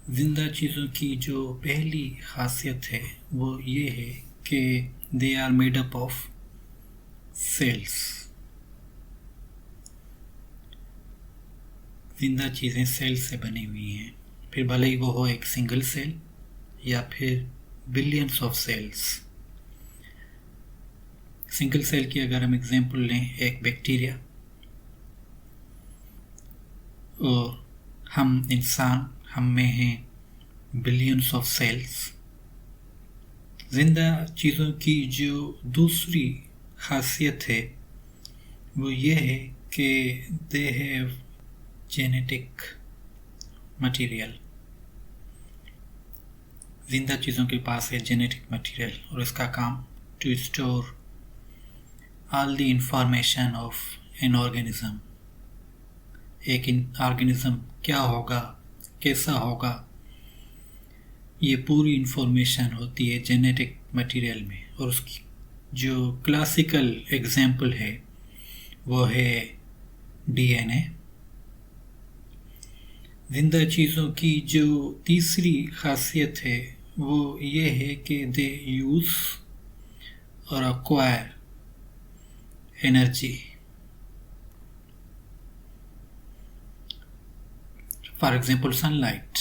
जिंदा चीज़ों की जो पहली खासियत है वो ये है कि they are made up of cells. जिंदा चीज़ें सेल से बनी हुई हैं, फिर भले ही वो हो एक सिंगल सेल या फिर billions of cells. Single cell की अगर हम एग्जांपल लें, एक बैक्टीरिया, और हम इंसान, हम में हैं बिलियंस ऑफ सेल्स। जिंदा चीज़ों की जो दूसरी खासियत है वो ये है कि दे हैव जेनेटिक मटेरियल। जिंदा चीज़ों के पास है जेनेटिक मटेरियल और इसका काम to store all the information of an organism. एक ऑर्गेनिज्म क्या होगा, कैसा होगा, ये पूरी इंफॉर्मेशन होती है जेनेटिक मटेरियल में। और उसकी जो क्लासिकल एग्जाम्पल है वो है डीएनए। जिंदा चीज़ों की जो तीसरी खासियत है वो ये है कि दे यूज़ और acquire energy. For example sunlight,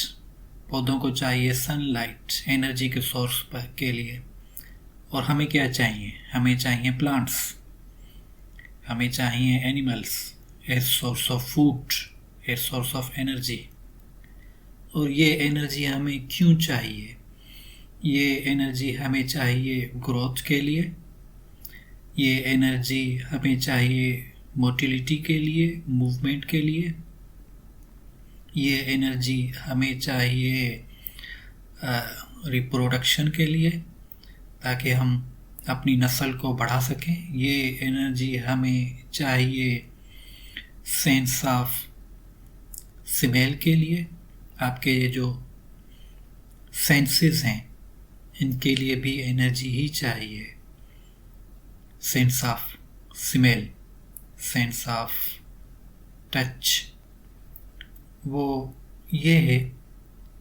पौधों को चाहिए सनलाइट एनर्जी के सोर्स पर के लिए। और हमें क्या चाहिए? हमें चाहिए प्लांट्स, हमें चाहिए animals as source of food, as source of energy. और ये एनर्जी हमें क्यों चाहिए? ये एनर्जी हमें चाहिए ग्रोथ के लिए, ये एनर्जी हमें चाहिए मोटिलिटी के लिए, मूवमेंट के लिए, ये एनर्जी हमें चाहिए रिप्रोडक्शन के लिए ताकि हम अपनी नस्ल को बढ़ा सकें। ये एनर्जी हमें चाहिए सेंस ऑफ स्मेल के लिए, आपके ये जो सेंसेस हैं इनके लिए भी एनर्जी ही चाहिए। Sense of smell, sense of touch. वो ये है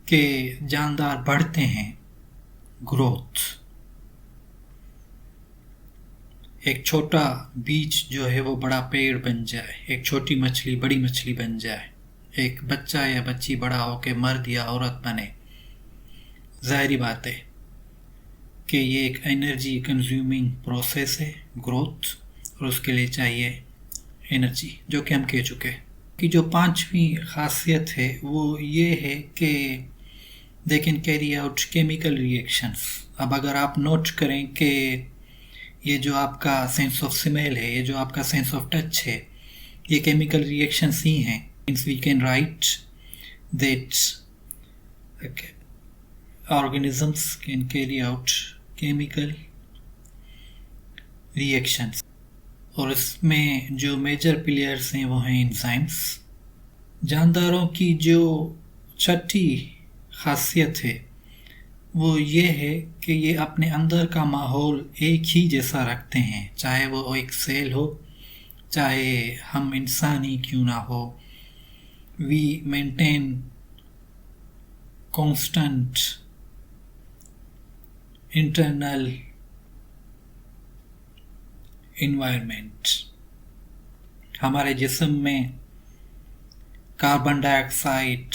कि जानदार बढ़ते हैं, ग्रोथ। एक छोटा बीज जो है वो बड़ा पेड़ बन जाए, एक छोटी मछली बड़ी मछली बन जाए, एक बच्चा या बच्ची बड़ा होकर मर्द या औरत बने। जाहिर बात है कि ये एक एनर्जी कंज्यूमिंग प्रोसेस है, ग्रोथ, और उसके लिए चाहिए एनर्जी, जो कि हम कह चुके हैं। कि जो पांचवी खासियत है वो ये है कि they can carry out chemical reactions. अब अगर आप नोट करें कि ये जो आपका सेंस ऑफ स्मेल है, ये जो आपका सेंस ऑफ टच है, ये केमिकल रिएक्शंस ही हैं। Means we can write that organisms can carry out chemical reactions. और इसमें जो मेजर प्लेयर्स हैं वो हैं एंजाइम्स। जानदारों की जो छठी खासियत है वो ये है कि ये अपने अंदर का माहौल एक ही जैसा रखते हैं, चाहे वो एक सेल हो, चाहे हम इंसान ही क्यों ना हो। We maintain constant internal environment. हमारे जिस्म में कार्बन डाइऑक्साइड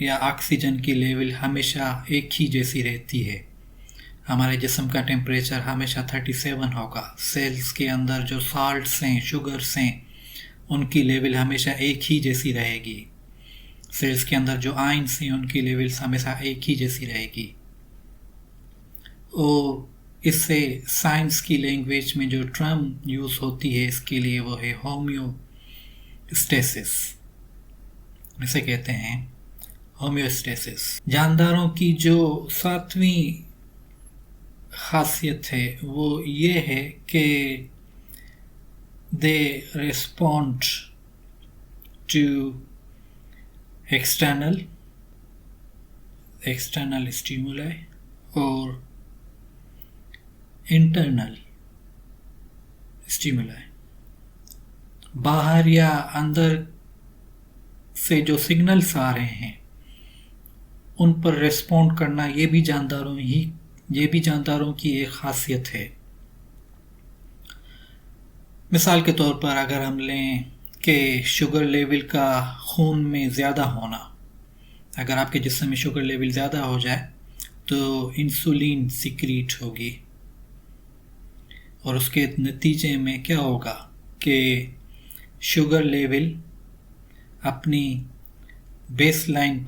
या ऑक्सीजन की लेवल हमेशा एक ही जैसी रहती है। हमारे जिस्म का टेम्परेचर हमेशा 37 होगा। सेल्स के अंदर जो साल्ट्स हैं, शुगर्स हैं, उनकी लेवल हमेशा एक ही जैसी रहेगी। सेल्स के अंदर जो आयंस हैं उनकी लेवल्स हमेशा एक ही जैसी रहेगी। और इससे साइंस की लैंग्वेज में जो टर्म यूज़ होती है इसके लिए वो है होम्योस्टेसिस। इसे कहते हैं होम्योस्टेसिस। जानदारों की जो सातवीं खासियत है वो ये है कि they respond to external stimuli और इंटरनल स्टिमुलाई। बाहर या अंदर से जो सिग्नल्स आ रहे हैं उन पर रिस्पॉन्ड करना, ये भी जानदारों की एक खासियत है। मिसाल के तौर पर अगर हम लें कि शुगर लेवल का खून में ज़्यादा होना, अगर आपके जिस्म में शुगर लेवल ज़्यादा हो जाए तो इंसुलिन सिक्रीट होगी, और उसके नतीजे में क्या होगा कि शुगर लेवल अपनी बेसलाइन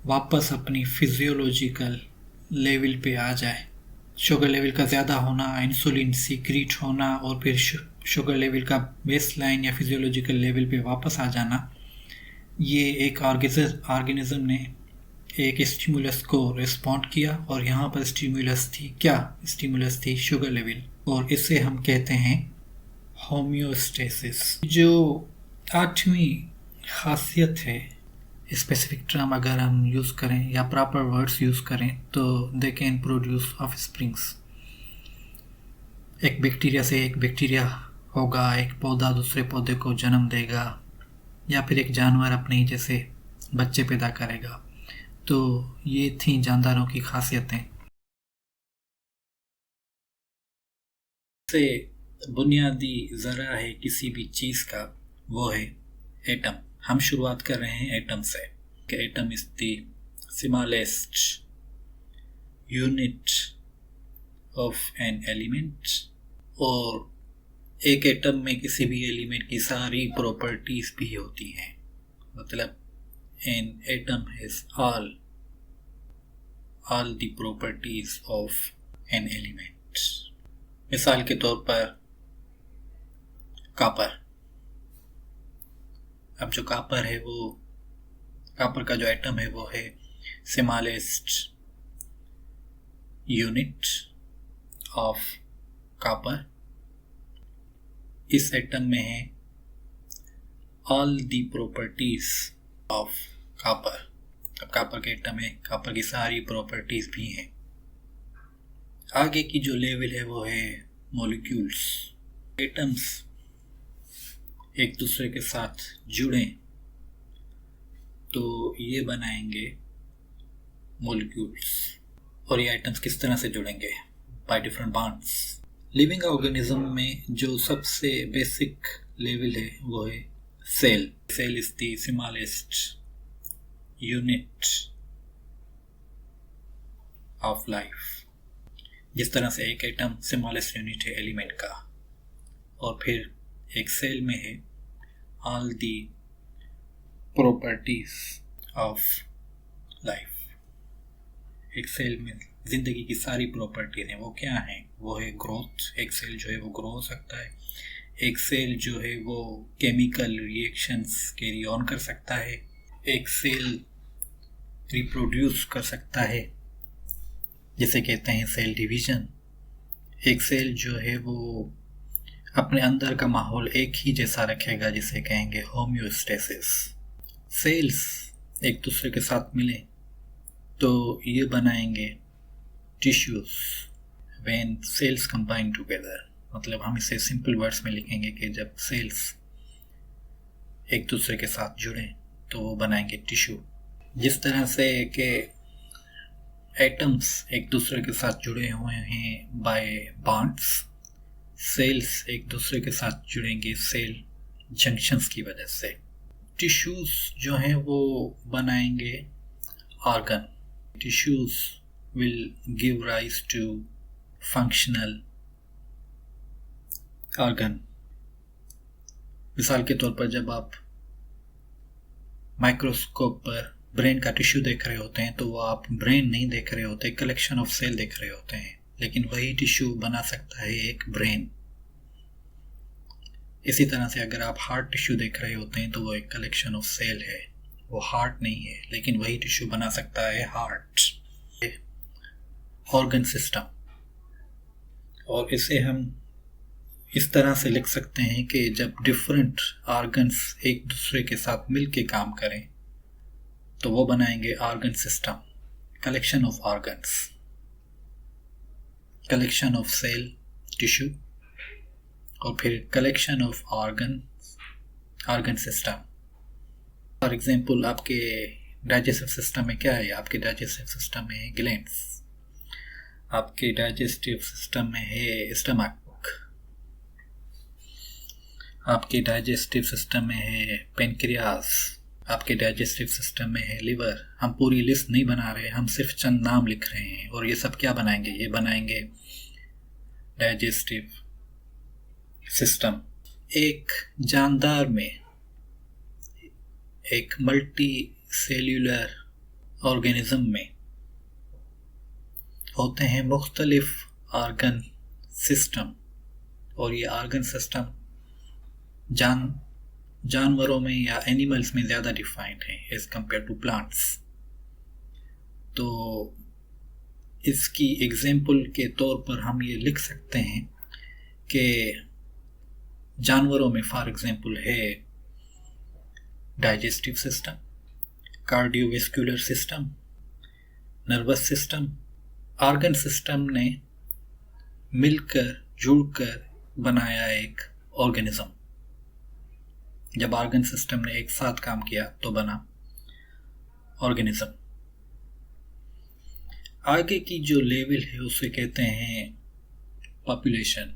वापस अपनी फिजियोलॉजिकल लेवल पे आ जाए। शुगर लेवल का ज़्यादा होना, इंसुलिन सीक्रेट होना और फिर शुगर लेवल का बेसलाइन या फिजियोलॉजिकल लेवल पे वापस आ जाना, ये एक ऑर्गेनिज्म ने एक स्टिमुलस को रिस्पॉन्ड किया, और यहाँ पर स्टिमुलस थी शुगर लेवल, और इसे हम कहते हैं होम्योस्टेसिस। जो 8वीं खासियत है, स्पेसिफिक टर्म अगर हम यूज़ करें या प्रॉपर वर्ड्स यूज़ करें तो दे कैन प्रोड्यूस ऑफस्प्रिंग्स। एक बैक्टीरिया से एक बैक्टीरिया होगा, एक पौधा दूसरे पौधे को जन्म देगा, या फिर एक जानवर अपने ही जैसे बच्चे पैदा करेगा। तो ये थी जानदारों की खासियतें। से बुनियादी ज़रा है किसी भी चीज़ का, वो है एटम। हम शुरुआत कर रहे हैं एटम से कि atom is the smallest unit of an element, और एक एटम में किसी भी एलिमेंट की सारी प्रॉपर्टीज भी होती हैं। मतलब an atom has all the properties of an element. मिसाल के तौर पर कॉपर। अब जो कॉपर है, वो कॉपर का जो एटम है वो है स्मॉलेस्ट यूनिट ऑफ कॉपर। इस एटम में है all the properties of copper. अब कॉपर के एटम में कॉपर की सारी प्रॉपर्टीज भी हैं। आगे की जो लेवल है वो है मॉलिक्यूल्स। एटम्स एक दूसरे के साथ जुड़ें तो ये बनाएंगे मॉलिक्यूल्स। और ये एटम्स किस तरह से जुड़ेंगे? By different bonds. Living organism में जो सबसे बेसिक लेवल है वो है cell. Cell is the smallest unit of life. जिस तरह से एक एटम स्मॉलेस्ट यूनिट है एलिमेंट का, और फिर एक सेल में है all the properties of life. एक सेल में जिंदगी की सारी प्रॉपर्टीज हैं। वो क्या हैं? वो है ग्रोथ। एक सेल जो है वो ग्रो हो सकता है। एक सेल जो है वो केमिकल रिएक्शंस कैरी ऑन कर सकता है। एक सेल रिप्रोड्यूस कर सकता है, जिसे कहते हैं सेल डिवीजन। एक सेल जो है वो अपने अंदर का माहौल एक ही जैसा रखेगा, जिसे कहेंगे होम्योस्टेसिस। सेल्स एक दूसरे के साथ मिलें तो ये बनाएंगे tissues. When cells combine together, मतलब हम इसे सिंपल वर्ड्स में लिखेंगे कि जब सेल्स एक दूसरे के साथ जुड़ें तो वो बनाएंगे टिश्यू। जिस तरह से कि एटम्स एक दूसरे के साथ जुड़े हुए हैं बाय बॉन्ड्स, सेल्स एक दूसरे के साथ जुड़ेंगे सेल जंक्शंस की वजह से। टिश्यूज जो हैं वो बनाएंगे organ. Tissues will give rise to functional organ. मिसाल के तौर पर जब आप माइक्रोस्कोप पर ब्रेन का टिश्यू देख रहे होते हैं तो वो आप ब्रेन नहीं देख रहे होते, कलेक्शन ऑफ सेल देख रहे होते हैं। लेकिन वही टिश्यू बना सकता है एक ब्रेन। इसी तरह से अगर आप हार्ट टिश्यू देख रहे होते हैं तो वो एक कलेक्शन ऑफ सेल है, वो हार्ट नहीं है, लेकिन वही टिश्यू बना सकता है हार्ट। ऑर्गन सिस्टम, और इसे हम इस तरह से लिख सकते हैं कि जब डिफरेंट ऑर्गन्स एक दूसरे के साथ मिलके काम करें तो वो बनाएंगे organ system. Collection of organs, collection of cell tissue, और फिर collection of organ system. For example आपके डाइजेस्टिव सिस्टम में क्या है? आपके डाइजेस्टिव सिस्टम में है ग्लैंड्स, आपके डाइजेस्टिव सिस्टम में है स्टमक, आपके डाइजेस्टिव सिस्टम में है पेनक्रियास, आपके डाइजेस्टिव सिस्टम में है लिवर। हम पूरी लिस्ट नहीं बना रहे, हम सिर्फ चंद नाम लिख रहे हैं। और ये सब क्या बनाएंगे? ये बनाएंगे डाइजेस्टिव सिस्टम। एक जानदार में, एक मल्टी सेल्यूलर ऑर्गेनिज्म में होते हैं मुख्तलिफ ऑर्गन सिस्टम, और ये ऑर्गन सिस्टम जानवरों में या एनिमल्स में ज़्यादा डिफाइंड है एज कंपेयर टू प्लांट्स। तो इसकी एग्जाम्पल के तौर पर हम ये लिख सकते हैं कि जानवरों में फॉर एग्जाम्पल है digestive system, cardiovascular system, nervous system. Organ system ने मिलकर जुड़कर बनाया एक ऑर्गेनिज्म। जब ऑर्गन सिस्टम ने एक साथ काम किया तो बना ऑर्गेनिज्म। आगे की जो लेवल है उसे कहते हैं पॉपुलेशन।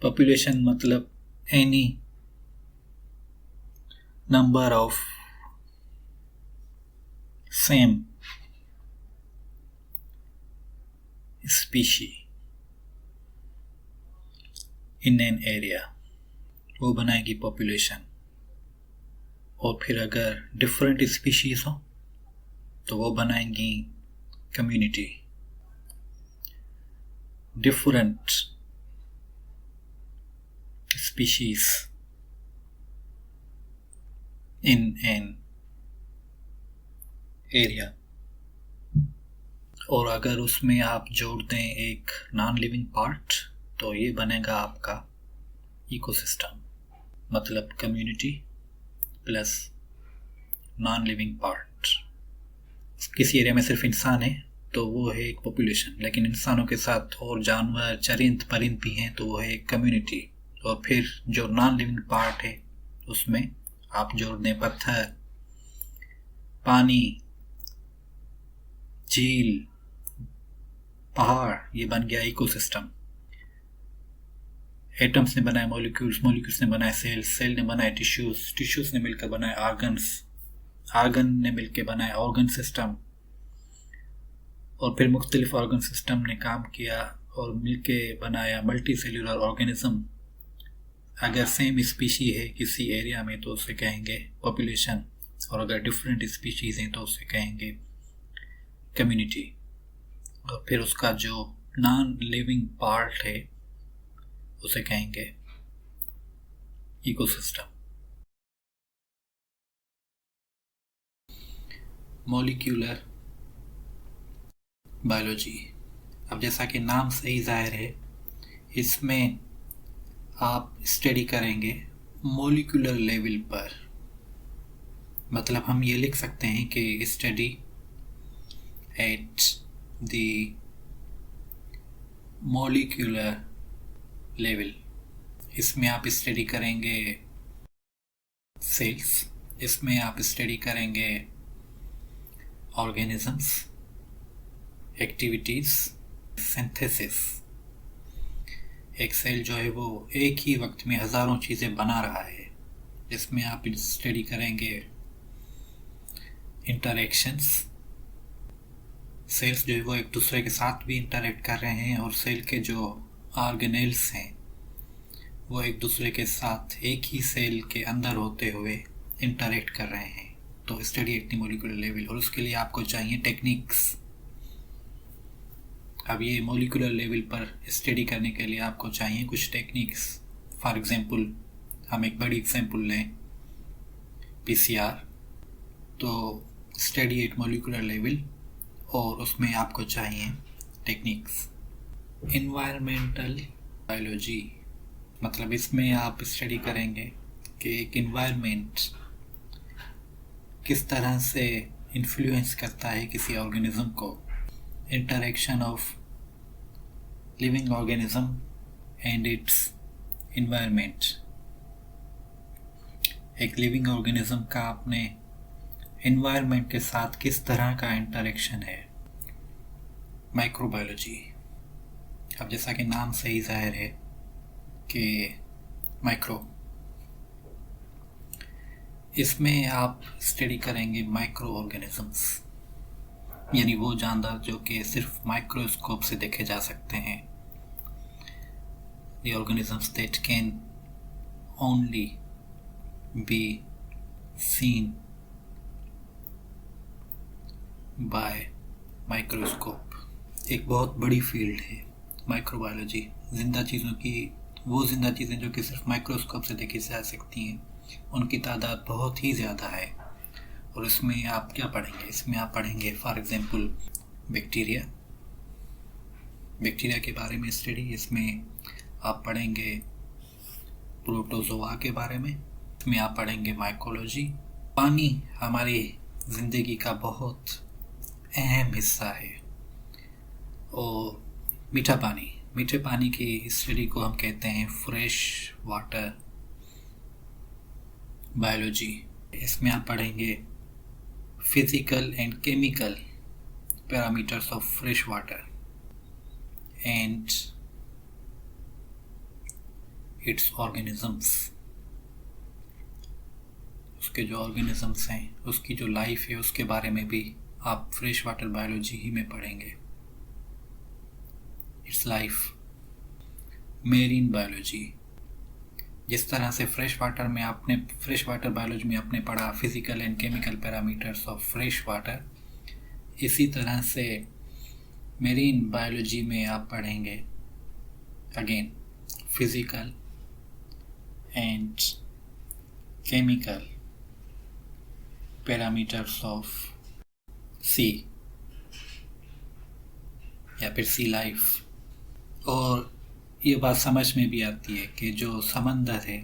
पॉपुलेशन मतलब any number of same species in an area, वो बनाएगी पॉपुलेशन। और फिर अगर डिफरेंट स्पीशीज हो तो वो बनाएंगी community. Different species in an area. और अगर उसमें आप जोड़ दें एक नॉन लिविंग पार्ट तो ये बनेगा आपका इकोसिस्टम, मतलब community plus non living part. किसी एरिया में सिर्फ इंसान है तो वो है एक पॉपुलेशन, लेकिन इंसानों के साथ और जानवर चरिंद परिंद भी हैं तो वो है एक कम्युनिटी। और फिर जो नॉन लिविंग पार्ट है उसमें आप जोड़ दें पत्थर, पानी, झील, पहाड़, ये बन गया इकोसिस्टम। एटम्स ने बनाए मॉलिक्यूल्स, मॉलिक्यूल्स ने बनाए सेल्स, सेल ने बनाए टिश्यूज, टिश्यूज ने मिलकर बनाए ऑर्गन्स, ऑर्गन ने मिलकर बनाए ऑर्गन सिस्टम। और फिर मुख्तलिफ ऑर्गन सिस्टम ने काम किया और मिलके बनाया मल्टी सेल्यूलर ऑर्गेनिज्म। अगर सेम स्पीशी है किसी एरिया में तो उसे कहेंगे पॉपुलेशन, और अगर डिफरेंट स्पीशीज हैं तो उसे कहेंगे कम्युनिटी। और फिर उसका जो नॉन लिविंग पार्ट है उसे कहेंगे इकोसिस्टम। मॉलिक्यूलर बायोलॉजी, अब जैसा कि नाम से ही जाहिर है, इसमें आप स्टडी करेंगे मॉलिक्यूलर लेवल पर। मतलब हम ये लिख सकते हैं कि study at the molecular level. इसमें आप स्टडी करेंगे सेल्स, इसमें आप स्टडी करेंगे ऑर्गेनिजम्स, एक्टिविटीज़, सिंथेसिस। एक सेल जो है वो एक ही वक्त में हज़ारों चीज़ें बना रहा है। जिसमें आप स्टडी करेंगे इंटरेक्शंस, सेल्स जो है वो एक दूसरे के साथ भी इंटरेक्ट कर रहे हैं, और सेल के जो ऑर्गेनेल्स हैं वो एक दूसरे के साथ एक ही सेल के अंदर होते हुए इंटरेक्ट कर रहे हैं। तो study at the molecular level, और उसके लिए आपको चाहिए टेक्निक्स। अब ये मॉलिक्यूलर लेवल पर स्टडी करने के लिए आपको चाहिए कुछ टेक्निक्स। फॉर एग्जांपल हम एक बड़ी एग्जांपल लें PCR। तो स्टडी एट मॉलिक्यूलर लेवल, और उसमें आपको चाहिए टेक्निक्स। इन्वायरमेंटल बायोलॉजी, मतलब इसमें आप स्टडी करेंगे कि एक इन्वायरमेंट किस तरह से इन्फ्लुएंस करता है किसी ऑर्गेनिज्म को। Interaction of living organism and it's environment. एक लिविंग ऑर्गेनिज्म का आपने एनवायरनमेंट के साथ किस तरह का इंटरेक्शन है। माइक्रोबायोलॉजी, अब जैसा कि नाम से ही जाहिर है कि माइक्रो, इसमें आप स्टडी करेंगे माइक्रो ऑर्गेनिजम्स, यानी वो जानदार जो कि सिर्फ माइक्रोस्कोप से देखे जा सकते हैं। The organisms that can only be seen by microscope। एक बहुत बड़ी फील्ड है माइक्रोबायोलॉजी, जिंदा चीज़ों की, वो जिंदा चीज़ें जो कि सिर्फ माइक्रोस्कोप से देखी जा सकती हैं, उनकी तादाद बहुत ही ज़्यादा है। और इसमें आप क्या पढ़ेंगे, इसमें आप पढ़ेंगे फॉर एग्जांपल बैक्टीरिया, बैक्टीरिया के बारे में स्टडी। इसमें आप पढ़ेंगे प्रोटोजोआ के बारे में, इसमें आप पढ़ेंगे माइकोलॉजी। पानी हमारी ज़िंदगी का बहुत अहम हिस्सा है। और मीठा पानी, मीठे पानी की स्टडी को हम कहते हैं फ्रेश वाटर बायोलॉजी। इसमें आप पढ़ेंगे physical and chemical parameters of fresh water and it's organisms. उसके जो ऑर्गेनिजम्स हैं, उसकी जो लाइफ है, उसके बारे में भी आप फ्रेश वाटर बायोलॉजी ही में पढ़ेंगे। It's life. मेरीन बायोलॉजी, जिस तरह से फ्रेश वाटर बायोलॉजी में आपने पढ़ा physical and chemical parameters of fresh water, इसी तरह से मेरीन बायोलॉजी में आप पढ़ेंगे again physical and chemical parameters of sea या फिर सी लाइफ। और ये बात समझ में भी आती है कि जो समंदर है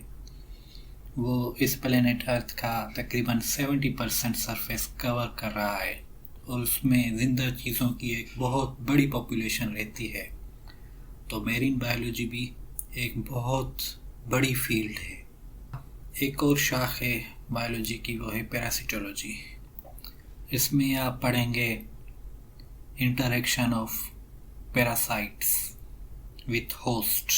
वो इस प्लेनेट अर्थ का तकरीबन 70% सरफेस कवर कर रहा है और उसमें ज़िंदा चीज़ों की एक बहुत बड़ी पॉपुलेशन रहती है। तो मेरीन बायोलॉजी भी एक बहुत बड़ी फील्ड है। एक और शाख है बायोलॉजी की, वो है पैरासिटोलॉजी। इसमें आप पढ़ेंगे interaction of parasites with host,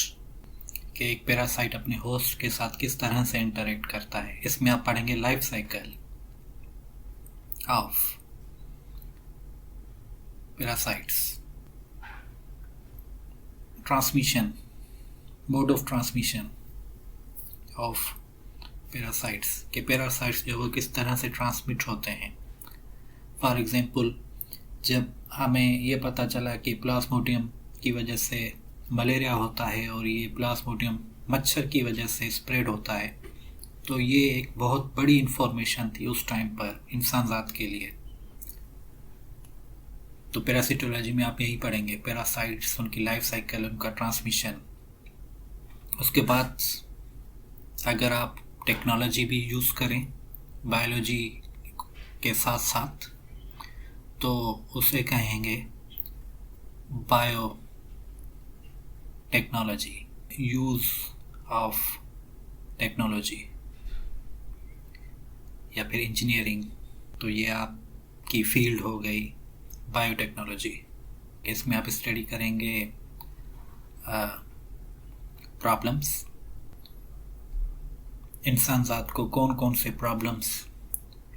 कि एक पैरासाइट अपने होस्ट के साथ किस तरह से इंटरेक्ट करता है। इसमें आप पढ़ेंगे life cycle of parasites, transmission, mode of transmission of parasites, के पैरासाइट्स जो वो किस तरह से ट्रांसमिट होते हैं। फॉर एग्जांपल, जब हमें ये पता चला कि प्लाज्मोडियम की वजह से मलेरिया होता है और ये प्लाज्मोडियम मच्छर की वजह से स्प्रेड होता है, तो ये एक बहुत बड़ी इंफॉर्मेशन थी उस टाइम पर इंसान ज़ात के लिए। तो पैरासिटोलॉजी में आप यही पढ़ेंगे, पैरासाइट्स, उनकी लाइफ साइकिल, उनका ट्रांसमिशन। उसके बाद अगर आप टेक्नोलॉजी भी यूज़ करें बायोलॉजी के साथ साथ, तो उसे कहेंगे bio technology, use of technology, या फिर इंजीनियरिंग। तो ये आपकी फील्ड हो गई बायोटेक्नोलॉजी। इसमें आप स्टडी करेंगे प्रॉब्लम्स, इंसान ज़ात को कौन कौन से प्रॉब्लम्स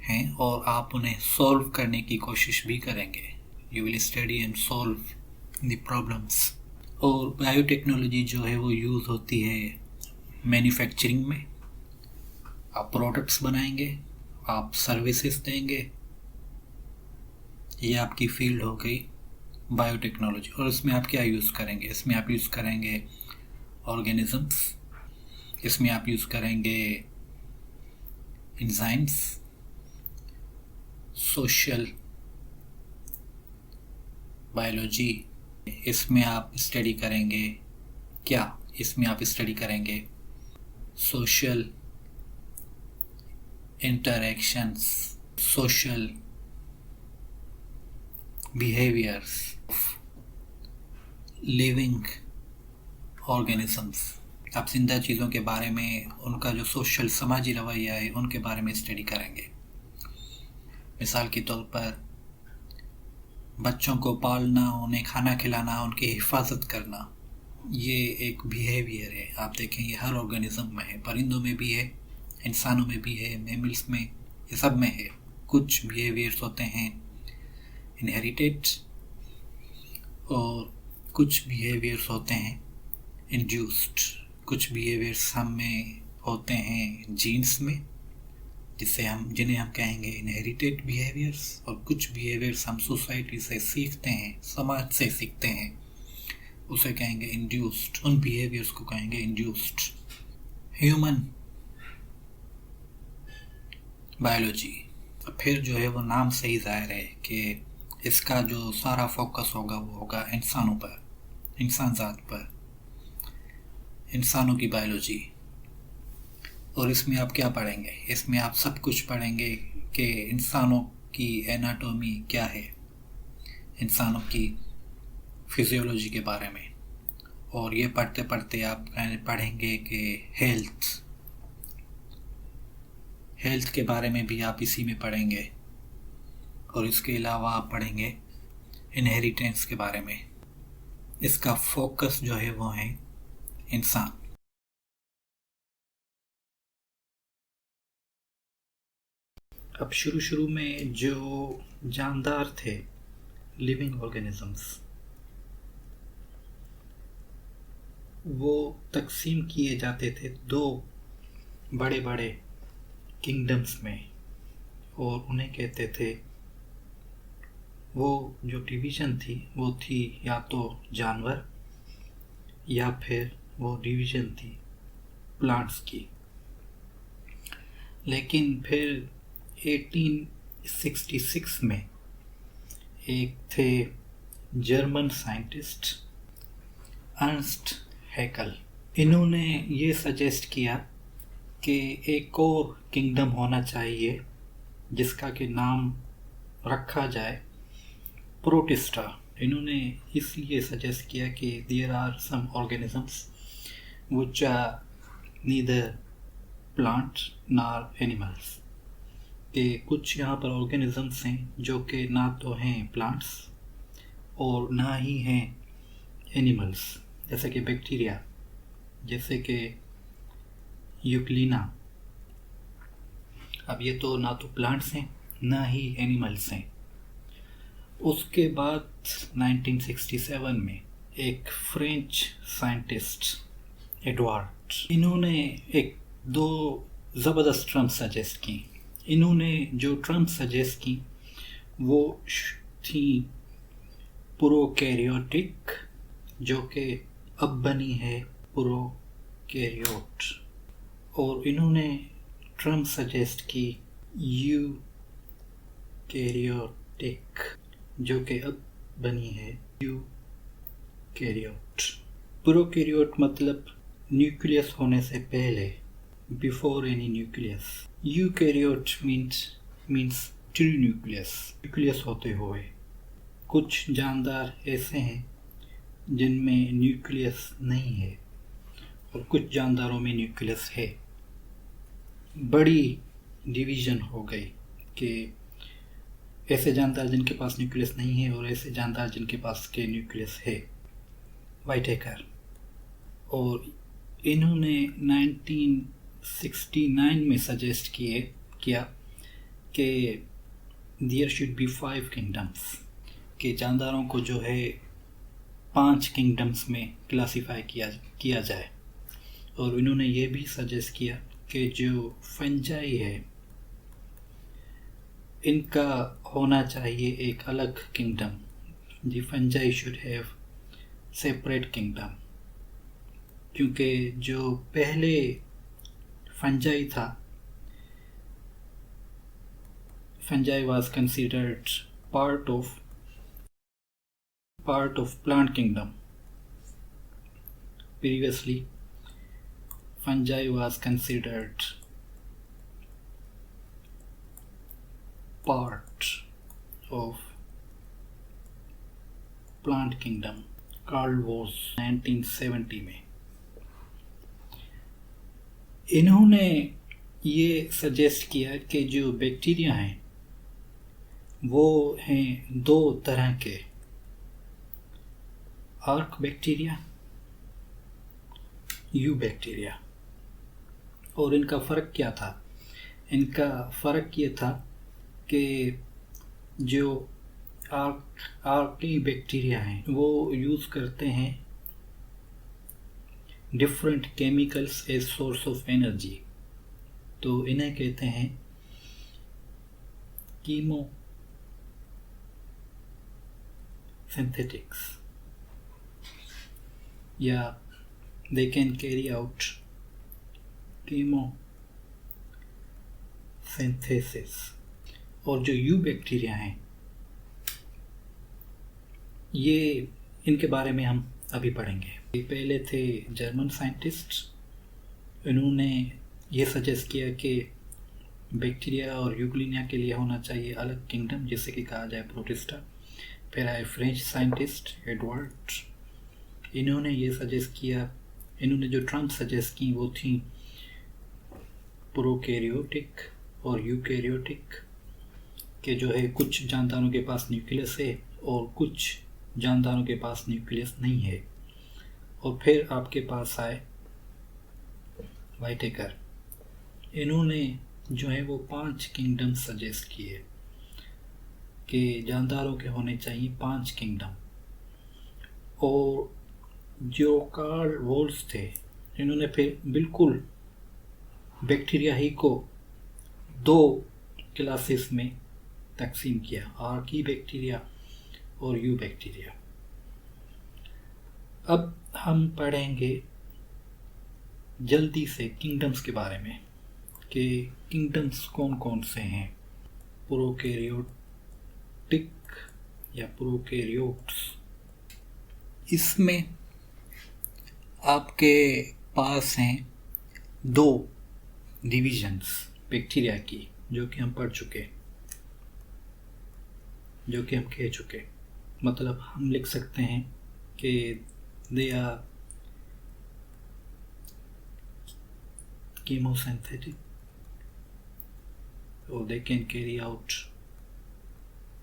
हैं और आप उन्हें सॉल्व करने की कोशिश भी करेंगे। You will study and solve the problems. और बायोटेक्नोलॉजी जो है वो यूज़ होती है मैन्युफैक्चरिंग में। आप प्रोडक्ट्स बनाएंगे, आप सर्विसेज देंगे, ये आपकी फील्ड हो गई बायोटेक्नोलॉजी। और इसमें आप क्या यूज़ करेंगे, इसमें आप यूज़ करेंगे ऑर्गेनिजम्स, इसमें आप यूज़ करेंगे एंजाइम्स, सोशल बायोलॉजी। इसमें आप स्टडी करेंगे क्या, इसमें आप स्टडी करेंगे social interactions, social behaviours of living organisms. आप जिंदा चीज़ों के बारे में, उनका जो सोशल समाजी रवैया है, उनके बारे में स्टडी करेंगे। मिसाल के तौर पर बच्चों को पालना, उन्हें खाना खिलाना, उनकी हिफाजत करना, ये एक बिहेवियर है। आप देखें ये हर ऑर्गेनिज्म में है, परिंदों में भी है, इंसानों में भी है, मैमल्स में, ये सब में है। कुछ बिहेवियर्स होते हैं इनहेरिटेड और कुछ बिहेवियर्स होते हैं इंड्यूस्ड। कुछ बिहेवियर्स हम में होते हैं जीन्स में, जिन्हें हम कहेंगे इनहेरिटेड बिहेवियर्स, और कुछ बिहेवियर्स हम सोसाइटी से सीखते हैं, समाज से सीखते हैं, उसे कहेंगे इंड्यूस्ड। उन बिहेवियर्स को कहेंगे इंड्यूस्ड। ह्यूमन बायोलॉजी, फिर जो है वो नाम से ही जाहिर है कि इसका जो सारा फोकस होगा वो होगा इंसानों पर, इंसान ज़ात पर, इंसानों की बायोलॉजी। और इसमें आप क्या पढ़ेंगे? इसमें आप सब कुछ पढ़ेंगे कि इंसानों की एनाटॉमी क्या है, इंसानों की फिजियोलॉजी के बारे में। और ये पढ़ते पढ़ते आप पढ़ेंगे कि हेल्थ के बारे में भी आप इसी में पढ़ेंगे। और इसके अलावा आप पढ़ेंगे इनहेरिटेंस के बारे में। इसका फोकस जो है वो है इंसान। अब शुरू में जो जानदार थे, लिविंग ऑर्गेनिजम्स, वो तकसीम किए जाते थे दो बड़े बड़े किंगडम्स में, और उन्हें कहते थे, वो जो डिवीज़न थी वो थी या तो जानवर या फिर वो डिवीज़न थी प्लांट्स की। लेकिन फिर 1866 में एक थे जर्मन साइंटिस्ट अर्नस्ट हैकेल। इन्होंने ये सजेस्ट किया कि एक और किंगडम होना चाहिए जिसका कि नाम रखा जाए प्रोटिस्टा। इन्होंने इसलिए सजेस्ट किया कि there are some organisms which are neither plant nor animals, कि कुछ यहाँ पर ऑर्गेनिजम्स हैं जो कि ना तो हैं प्लांट्स और ना ही हैं एनिमल्स, जैसे कि बैक्टीरिया, जैसे कि यूक्लिना। अब ये तो ना तो प्लांट्स हैं ना ही एनिमल्स हैं। उसके बाद 1967 में एक फ्रेंच साइंटिस्ट एडवर्ड, इन्होंने एक दो ज़बरदस्त टर्म सजेस्ट की। इन्होंने जो टर्म सजेस्ट की वो थी प्रोकैरियोटिक, जो कि अब बनी है प्रोकैरियोट, और इन्होंने टर्म सजेस्ट की यूकैरियोटिक, जो कि अब बनी है यूकैरियोट। प्रोकैरियोट मतलब न्यूक्लियस होने से पहले, before any nucleus. Eukaryote means true nucleus, nucleus होते हुए। कुछ जानदार ऐसे हैं जिनमें न्यूक्लियस नहीं है और कुछ जानदारों में न्यूक्लियस है। बड़ी डिवीज़न हो गई कि ऐसे जानदार जिनके पास न्यूक्लियस नहीं है और ऐसे जानदार जिनके पास के न्यूक्लियस है। वाइटेकर, और इन्होंने 1969 में सजेस्ट किया कि देयर शुड बी 5 किंगडम्स, कि जानदारों को जो है 5 किंगडम्स में क्लासिफाई किया जाए। और इन्होंने ये भी सजेस्ट किया कि जो फंजाई है इनका होना चाहिए एक अलग kingdom. The fungi should have separate kingdom, क्योंकि जो पहले फंजाई था, fungi was considered part of plant kingdom. Previously, fungi was considered part of plant kingdom. Carl Woese 1970 में इन्होंने ये सजेस्ट किया कि जो बैक्टीरिया हैं वो हैं दो तरह के, आर्क बैक्टीरिया, यू बैक्टीरिया। और इनका फ़र्क क्या था? इनका फ़र्क ये था कि जो आर्की बैक्टीरिया हैं वो यूज़ करते हैं different chemicals as source of energy. तो इन्हें कहते हैं कीमो सिंथेटिक्स, या they can carry out chemosynthesis। और जो यू बैक्टीरिया हैं ये, इनके बारे में हम अभी पढ़ेंगे। ये पहले थे जर्मन साइंटिस्ट, इन्होंने ये सजेस्ट किया कि बैक्टीरिया और यूग्लिनिया के लिए होना चाहिए अलग किंगडम, जिसे कि कहा जाए प्रोटिस्टा। फिर आए फ्रेंच साइंटिस्ट एडवर्ड, इन्होंने ये सजेस्ट किया, इन्होंने जो टर्म सजेस्ट की वो थी प्रोकैरियोटिक और यूकैरियोटिक, के जो है कुछ जानदारों के पास न्यूक्लियस है और कुछ जानदारों के पास न्यूक्लियस नहीं है। और फिर आपके पास आए वाइटेकर, इन्होंने जो है वो 5 किंगडम सजेस्ट किए कि जानदारों के होने चाहिए 5 किंगडम। और जो कार्ल वोल्स थे, इन्होंने फिर बिल्कुल बैक्टीरिया ही को 2 क्लासेस में तकसीम किया, आर्की बैक्टीरिया और यू बैक्टीरिया। अब हम पढ़ेंगे जल्दी से किंगडम्स के बारे में कि किंगडम्स कौन कौन से हैं। प्रोकैरियोटिक या प्रोकैरियोट्स, इसमें आपके पास हैं 2 डिविजन्स बैक्टीरिया की, जो कि हम पढ़ चुके, जो कि हम कह चुके। मतलब हम लिख सकते हैं कि they are chemosynthetic or they can carry out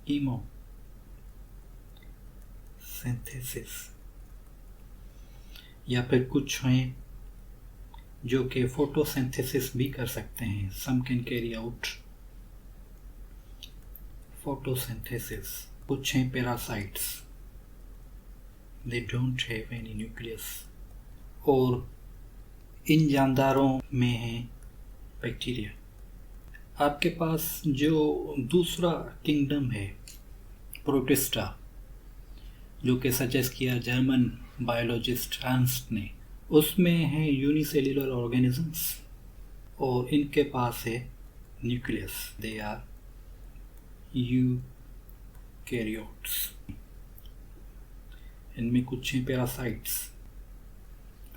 chemosynthesis, या फिर कुछ हैं जो कि फोटोसिंथेसिस भी कर सकते हैं। Some can carry out photosynthesis. कुछ हैं parasites, they don't have any nucleus. और इन जानदारों में है बैक्टीरिया। आपके पास जो दूसरा किंगडम है प्रोटिस्टा, जो कि सजेस्ट किया जर्मन बायोलॉजिस्ट अर्नस्ट ने, उसमें है यूनिसेल्युलर ऑर्गेनिजम्स और इनके पास है न्यूक्लियस, दे आर यूकैरियोट्स। इनमें कुछ हैं पैरासाइट्स,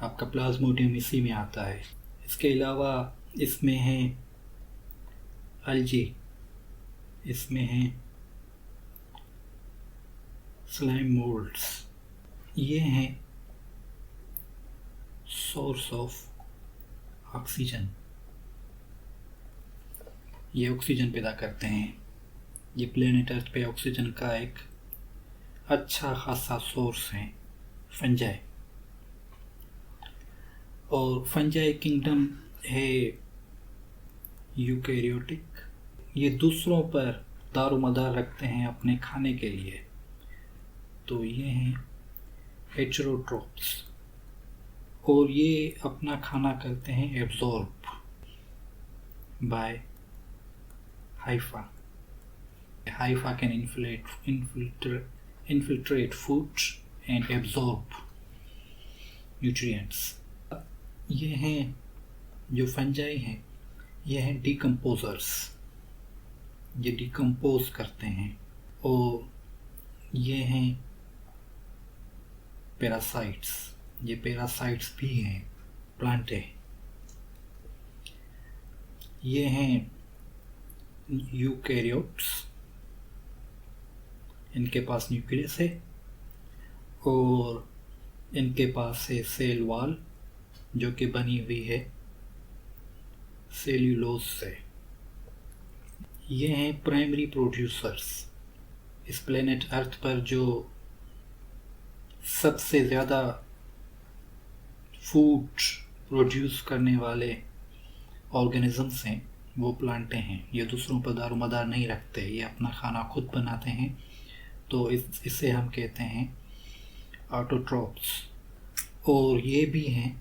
आपका प्लाज्मोडियम इसी में आता है। इसके अलावा इसमें हैं अल्जी, इसमें हैं स्लाइम मोल्ड्स। ये हैं सोर्स ऑफ ऑक्सीजन, ये ऑक्सीजन पैदा करते हैं। ये प्लेनेट अर्थ पे ऑक्सीजन का एक अच्छा खासा सोर्स है फंजाई। और फंजाई किंगडम है यूकैरियोटिक, ये दूसरों पर दारोमदार रखते हैं अपने खाने के लिए। तो ये हैं हेटेरोट्रोप्स और ये अपना खाना करते हैं absorb by Haifa. Haifa can infiltrate food and absorb nutrients। ये हैं जो फंजाई हैं, ये हैं डिकम्पोजर्स, ये डिकम्पोज करते हैं। और ये हैं पैरासाइट्स, ये पैरासाइट्स भी हैं, प्लांट है। ये हैं यूकैरियोट्स, इनके पास न्यूक्लियस है और इनके पास है सेल वॉल, जो कि बनी हुई है सेल्यूलोज से। ये हैं प्राइमरी प्रोड्यूसर्स, इस प्लेनेट अर्थ पर जो सबसे ज़्यादा फूड प्रोड्यूस करने वाले ऑर्गेनिजम्स हैं वो प्लांटें हैं। ये दूसरों पर दारोमदार नहीं रखते, ये अपना खाना खुद बनाते हैं। तो इसे हम कहते हैं ऑटोट्रॉप्स। और ये भी हैं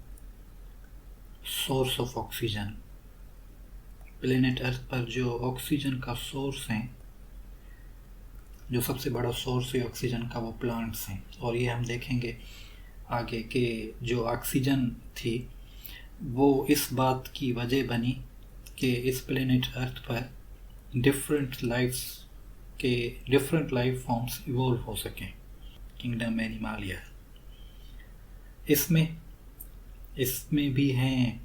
source of oxygen. Planet earth पर जो ऑक्सीजन का सोर्स है, जो सबसे बड़ा सोर्स है ऑक्सीजन का, वो प्लांट्स हैं। और ये हम देखेंगे आगे कि जो ऑक्सीजन थी वो इस बात की वजह बनी कि इस प्लेनेट अर्थ पर डिफरेंट लाइफ फॉर्म्स इवॉल्व हो सकें। किंगडम एनिमालिया इसमें भी हैं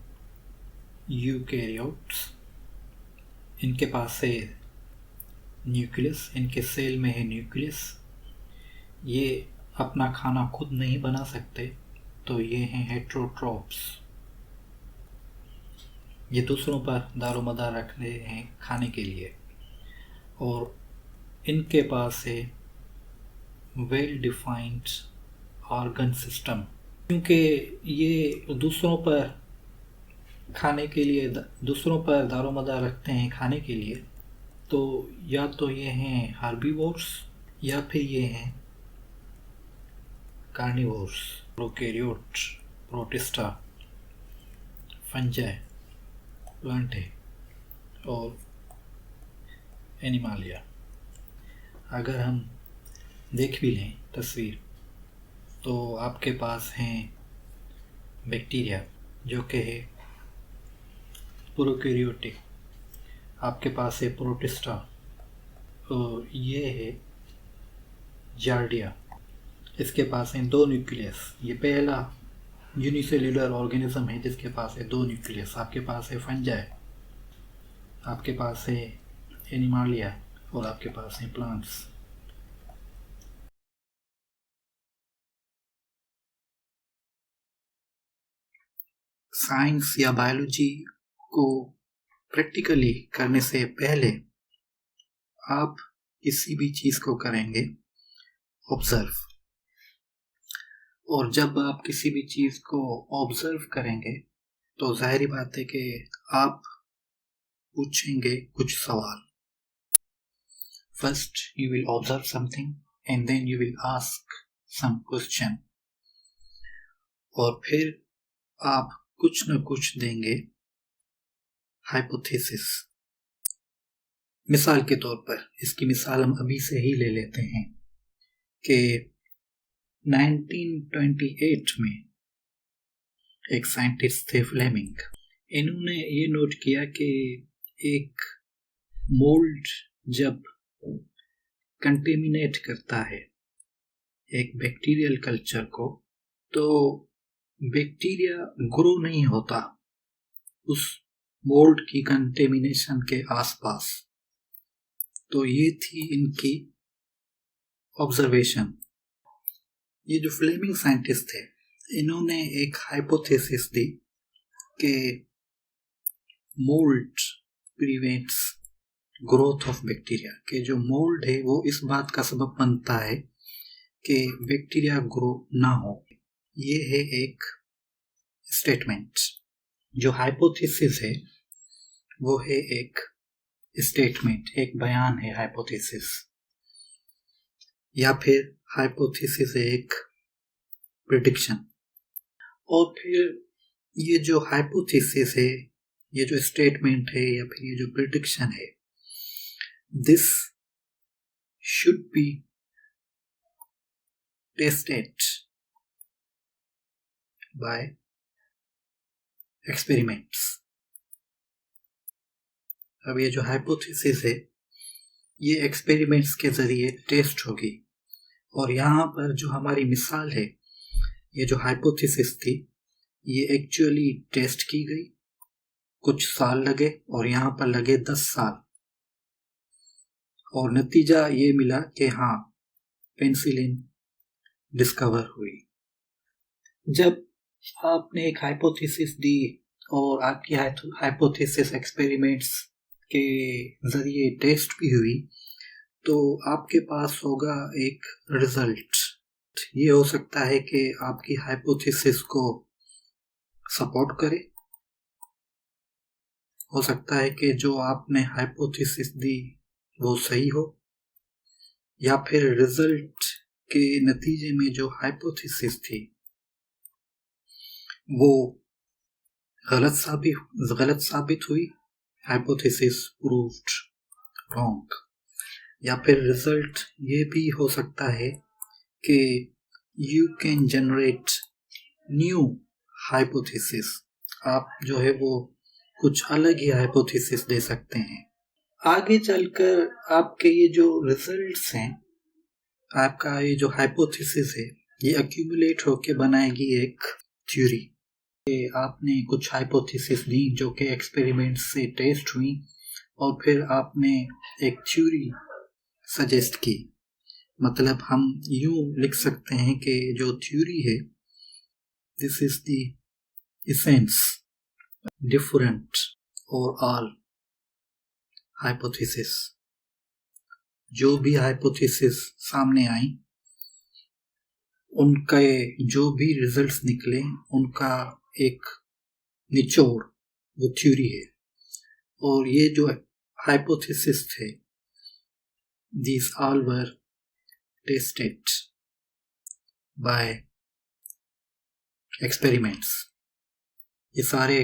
यूकैरियोट्स। इनके पास है न्यूक्लियस, इनके सेल में है न्यूक्लियस। ये अपना खाना खुद नहीं बना सकते, तो ये हैं हेट्रोट्रॉप्स। ये दूसरों पर दारोमदार रखते हैं खाने के लिए। और इनके पास है वेल डिफाइंड ऑर्गन सिस्टम। क्योंकि ये दूसरों पर दारोमदार रखते हैं खाने के लिए, तो या तो ये हैं हार्बीवोर्स या फिर ये हैं carnivores. Prokaryote, protista, fungi, Plantae और एनिमालिया। अगर हम देख भी लें तस्वीर, तो आपके पास हैं बैक्टीरिया जो कि है प्रोकैरियोटिक। आपके पास है प्रोटिस्टा, और ये है जार्डिया। इसके पास हैं 2 न्यूक्लियस। ये पहला यूनिसेल्युलर ऑर्गेनिज्म है जिसके पास है 2 न्यूक्लियस। आपके पास है फंजाई, आपके पास है एनिमालिया, और आपके पास है प्लांट्स। साइंस या बायोलॉजी को प्रैक्टिकली करने से पहले आप किसी भी चीज़ को करेंगे ऑब्जर्व। और जब आप किसी भी चीज़ को ऑब्जर्व करेंगे तो जाहिर बात है कि आप पूछेंगे कुछ सवाल। First you will observe something and then you will ask some question, और फिर आप कुछ न कुछ देंगे हाइपोथेसिस। मिसाल के तौर पर, इसकी मिसाल हम अभी से ही ले लेते हैं कि 1928 में एक साइंटिस्ट थे फ्लेमिंग। इन्होंने ये नोट किया कि एक मोल्ड जब कंटेमिनेट करता है एक बैक्टीरियल कल्चर को, तो बैक्टीरिया ग्रो नहीं होता उस मोल्ड की कंटेमिनेशन के आसपास। तो ये थी इनकी ऑब्जर्वेशन। ये जो फ्लेमिंग साइंटिस्ट थे, इन्होंने एक हाइपोथेसिस दी कि mould prevents growth of bacteria, कि जो मोल्ड है वो इस बात का सबब बनता है कि बैक्टीरिया ग्रो ना हो। ये है एक स्टेटमेंट। जो हाइपोथेसिस है वो है एक स्टेटमेंट, एक बयान है हाइपोथेसिस, या फिर हाइपोथेसिस है एक प्रेडिक्शन। और फिर ये जो हाइपोथेसिस है, ये जो स्टेटमेंट है या फिर ये जो प्रेडिक्शन है, this should be tested by experiments. अब ये जो हाइपोथेसिस है ये एक्सपेरिमेंट्स के जरिए टेस्ट होगी। और यहाँ पर जो हमारी मिसाल है, ये जो हाइपोथेसिस थी, ये एक्चुअली टेस्ट की गई। कुछ साल लगे और यहाँ पर लगे 10 साल, और नतीजा ये मिला कि हाँ, पेनिसिलिन डिस्कवर हुई। जब आपने एक हाइपोथेसिस दी और आपकी हाइपोथेसिस एक्सपेरिमेंट्स के जरिए टेस्ट भी हुई, तो आपके पास होगा एक रिजल्ट। ये हो सकता है कि आपकी हाइपोथेसिस को सपोर्ट करे, हो सकता है कि जो आपने हाइपोथेसिस दी वो सही हो, या फिर रिजल्ट के नतीजे में जो हाइपोथेसिस थी वो गलत साबित हुई, हाइपोथेसिस प्रूव्ड रॉन्ग। या फिर रिजल्ट ये भी हो सकता है कि you can generate new hypothesis, आप जो है वो कुछ अलग ही हाइपोथेसिस दे सकते हैं। आगे चलकर आपके ये जो रिजल्ट्स हैं, आपका ये जो हाइपोथेसिस है, ये एक्यूमुलेट होके बनाएगी एक थ्योरी। आपने कुछ हाइपोथेसिस दी जो कि एक्सपेरिमेंट से टेस्ट हुई, और फिर आपने एक थ्योरी सजेस्ट की। मतलब हम यूं लिख सकते हैं कि जो थ्योरी है, this is the essence different और ऑल हाइपोथेसिस। जो भी हाइपोथेसिस सामने आई, उनके जो भी रिजल्ट्स निकले, उनका एक निचोड़ वो थ्योरी है। और ये जो हाइपोथेसिस थे, these all were tested by experiments। ये सारे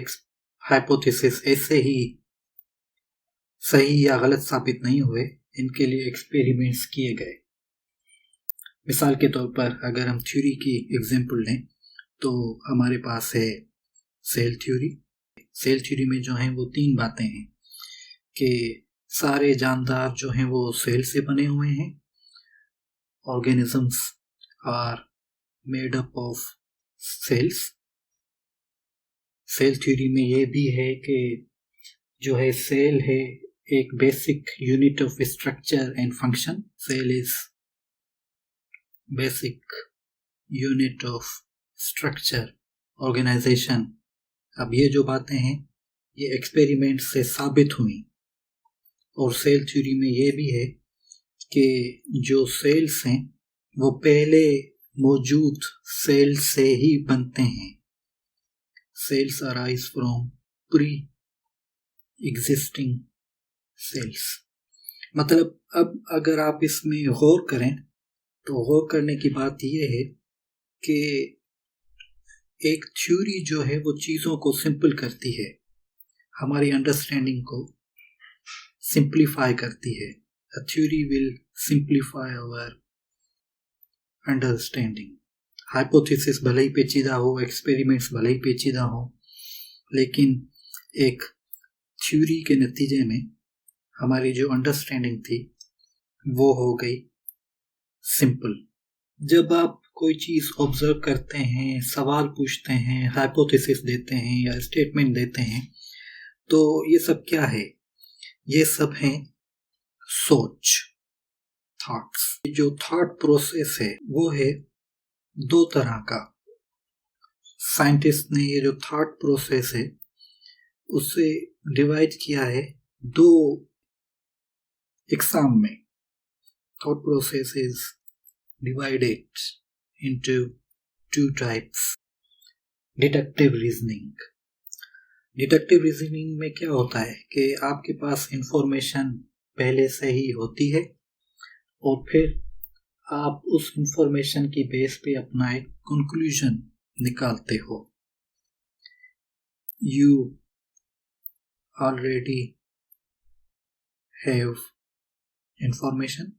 हाइपोथेसिस ऐसे ही सही या गलत साबित नहीं हुए, इनके लिए एक्सपेरिमेंट्स किए गए। मिसाल के तौर पर अगर हम थ्योरी की एग्जांपल लें तो हमारे पास है सेल थ्योरी। सेल थ्योरी में जो है वो 3 बातें हैं कि सारे जानदार जो हैं वो सेल से बने हुए हैं, organisms are made up of cells. Cell theory में ये भी है कि जो है सेल है एक basic unit of structure and function. Cell is basic unit of structure organisation. अब ये जो बातें हैं ये एक्सपेरिमेंट से साबित हुई। और सेल थ्योरी में ये भी है कि जो सेल्स हैं वो पहले मौजूद सेल से ही बनते हैं। Cells arise from pre existing cells. मतलब अब अगर आप इसमें गौर करें तो गौर करने की बात यह है कि एक थ्योरी जो है वो चीज़ों को सिंपल करती है, हमारी अंडरस्टैंडिंग को सिंप्लीफाई करती है। A theory will simplify our understanding। Hypothesis भले ही पेचीदा हो, एक्सपेरिमेंट्स भले ही पेचीदा हो, लेकिन एक थ्योरी के नतीजे में हमारी जो अंडरस्टैंडिंग थी वो हो गई सिंपल। जब आप कोई चीज़ ऑब्जर्व करते हैं, सवाल पूछते हैं, हाइपोथेसिस देते हैं या स्टेटमेंट देते हैं, तो ये सब क्या है? ये सब हैं सोच, थॉट्स। जो थॉट प्रोसेस है वो है 2 तरह का। साइंटिस्ट ने ये जो थॉट प्रोसेस है उसे डिवाइड किया है 2 इकसाम में। Thought process is divided into 2 types। Deductive reasoning. Deductive reasoning में क्या होता है कि आपके पास इंफॉर्मेशन पहले से ही होती है और फिर आप उस इंफॉर्मेशन की बेस पे अपना एक कंक्लूजन निकालते हो। यू ऑलरेडी हैव इंफॉर्मेशन,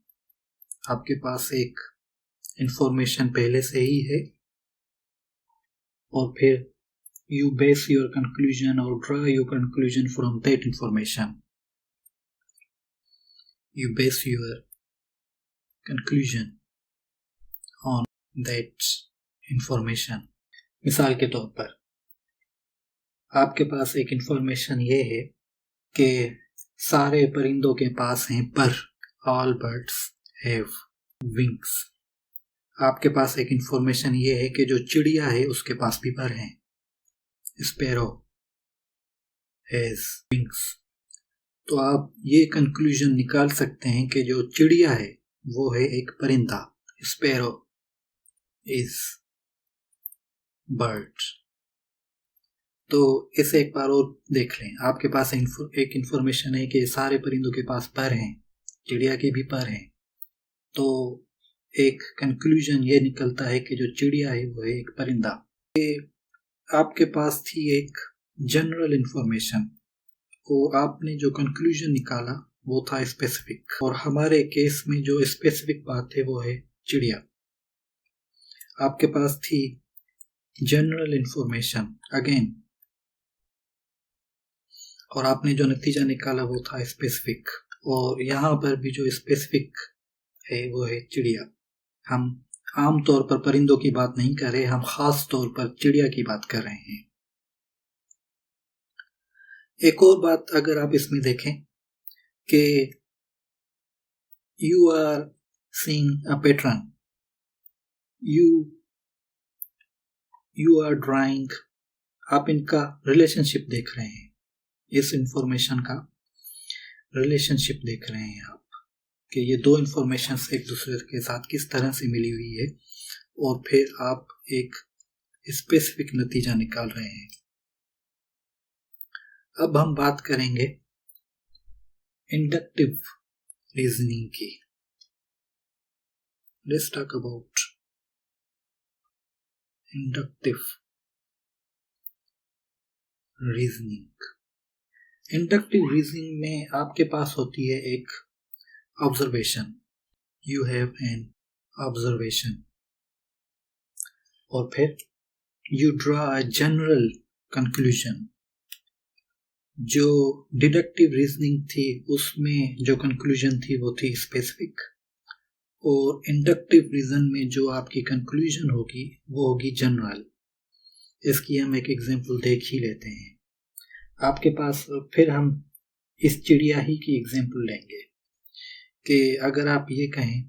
आपके पास एक इंफॉर्मेशन पहले से ही है, और फिर you base your conclusion or draw your conclusion from that information। You base your conclusion on that information। मिसाल के तौर पर आपके पास एक इंफॉर्मेशन ये है कि सारे परिंदों के पास हैं पर। All birds have wings। आपके पास एक इंफॉर्मेशन ये है कि जो चिड़िया है उसके पास भी पर हैं। Sparrow has wings। तो आप ये कंक्लूजन निकाल सकते हैं कि जो चिड़िया है वो है एक परिंदा, स्पैरो इज बर्ड। तो इसे एक बार और देख लें। आपके पास एक इंफॉर्मेशन है कि सारे परिंदों के पास पर हैं, चिड़िया के भी पर हैं। तो एक कंक्लूजन ये निकलता है कि जो चिड़िया है वो है एक परिंदा। आपके पास थी एक जनरल इंफॉर्मेशन और आपने जो कंक्लूजन निकाला वो था स्पेसिफिक, और हमारे केस में जो स्पेसिफिक बात है वो है चिड़िया। आपके पास थी जनरल इंफॉर्मेशन अगेन, और आपने जो नतीजा निकाला वो था स्पेसिफिक, और यहाँ पर भी जो स्पेसिफिक है वो है चिड़िया। हम आम तौर पर परिंदों की बात नहीं कर रहे, हम खास तौर पर चिड़िया की बात कर रहे हैं। एक और बात अगर आप इसमें देखें कि you are seeing a pattern, you are drawing, आप इनका रिलेशनशिप देख रहे हैं, इस इंफॉर्मेशन का रिलेशनशिप देख रहे हैं आप कि ये दो इंफॉर्मेशन एक दूसरे के साथ किस तरह से मिली हुई है, और फिर आप एक स्पेसिफिक नतीजा निकाल रहे हैं। अब हम बात करेंगे इंडक्टिव रीजनिंग की। Let's talk about inductive reasoning. Inductive reasoning में आपके पास होती है एक observation, you have an observation, और फिर you draw a general conclusion. जो डिडक्टिव रीजनिंग थी उसमें जो कंक्लूजन थी वो थी स्पेसिफिक, और इंडक्टिव रीजन में जो आपकी कंक्लूजन होगी वो होगी जनरल। इसकी हम एक एग्जांपल देख ही लेते हैं। आपके पास फिर हम इस चिड़िया ही की एग्जांपल लेंगे कि अगर आप ये कहें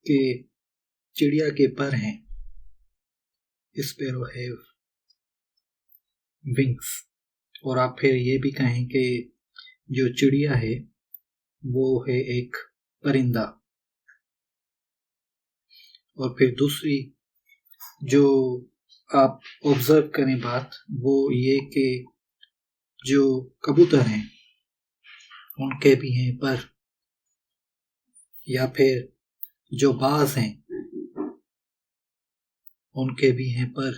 कि चिड़िया के पर हैं, स्पैरो हैव विंग्स, और आप फिर ये भी कहें कि जो चिड़िया है वो है एक परिंदा, और फिर दूसरी जो आप ऑब्जर्व करें बात वो ये कि जो कबूतर हैं उनके भी हैं पर, या फिर जो बाज हैं उनके भी हैं पर,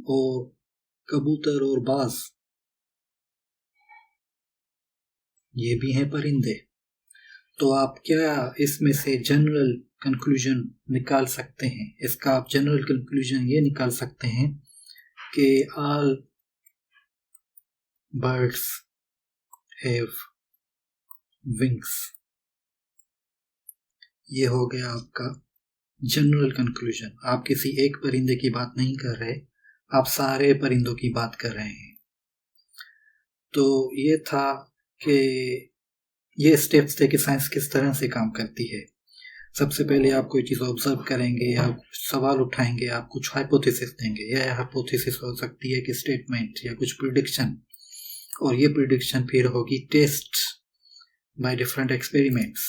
और कबूतर और बाज ये भी हैं परिंदे। तो आप क्या इसमें से जनरल कंक्लूजन निकाल सकते हैं? इसका आप जनरल कंक्लूजन ये निकाल सकते हैं कि ऑल बर्ड्स हैव विंग्स। ये हो गया आपका जनरल कंक्लूजन। आप किसी एक परिंदे की बात नहीं कर रहे, आप सारे परिंदों की बात कर रहे हैं। तो ये था कि ये स्टेप्स थे कि साइंस किस तरह से काम करती है। सबसे पहले आप कोई चीज़ ऑब्जर्व करेंगे, आप सवाल उठाएंगे, आप कुछ हाइपोथेसिस देंगे। यह हाइपोथेसिस हो सकती है कि स्टेटमेंट या कुछ प्रिडिक्शन, और ये प्रिडिक्शन फिर होगी टेस्ट बाय डिफरेंट एक्सपेरिमेंट्स।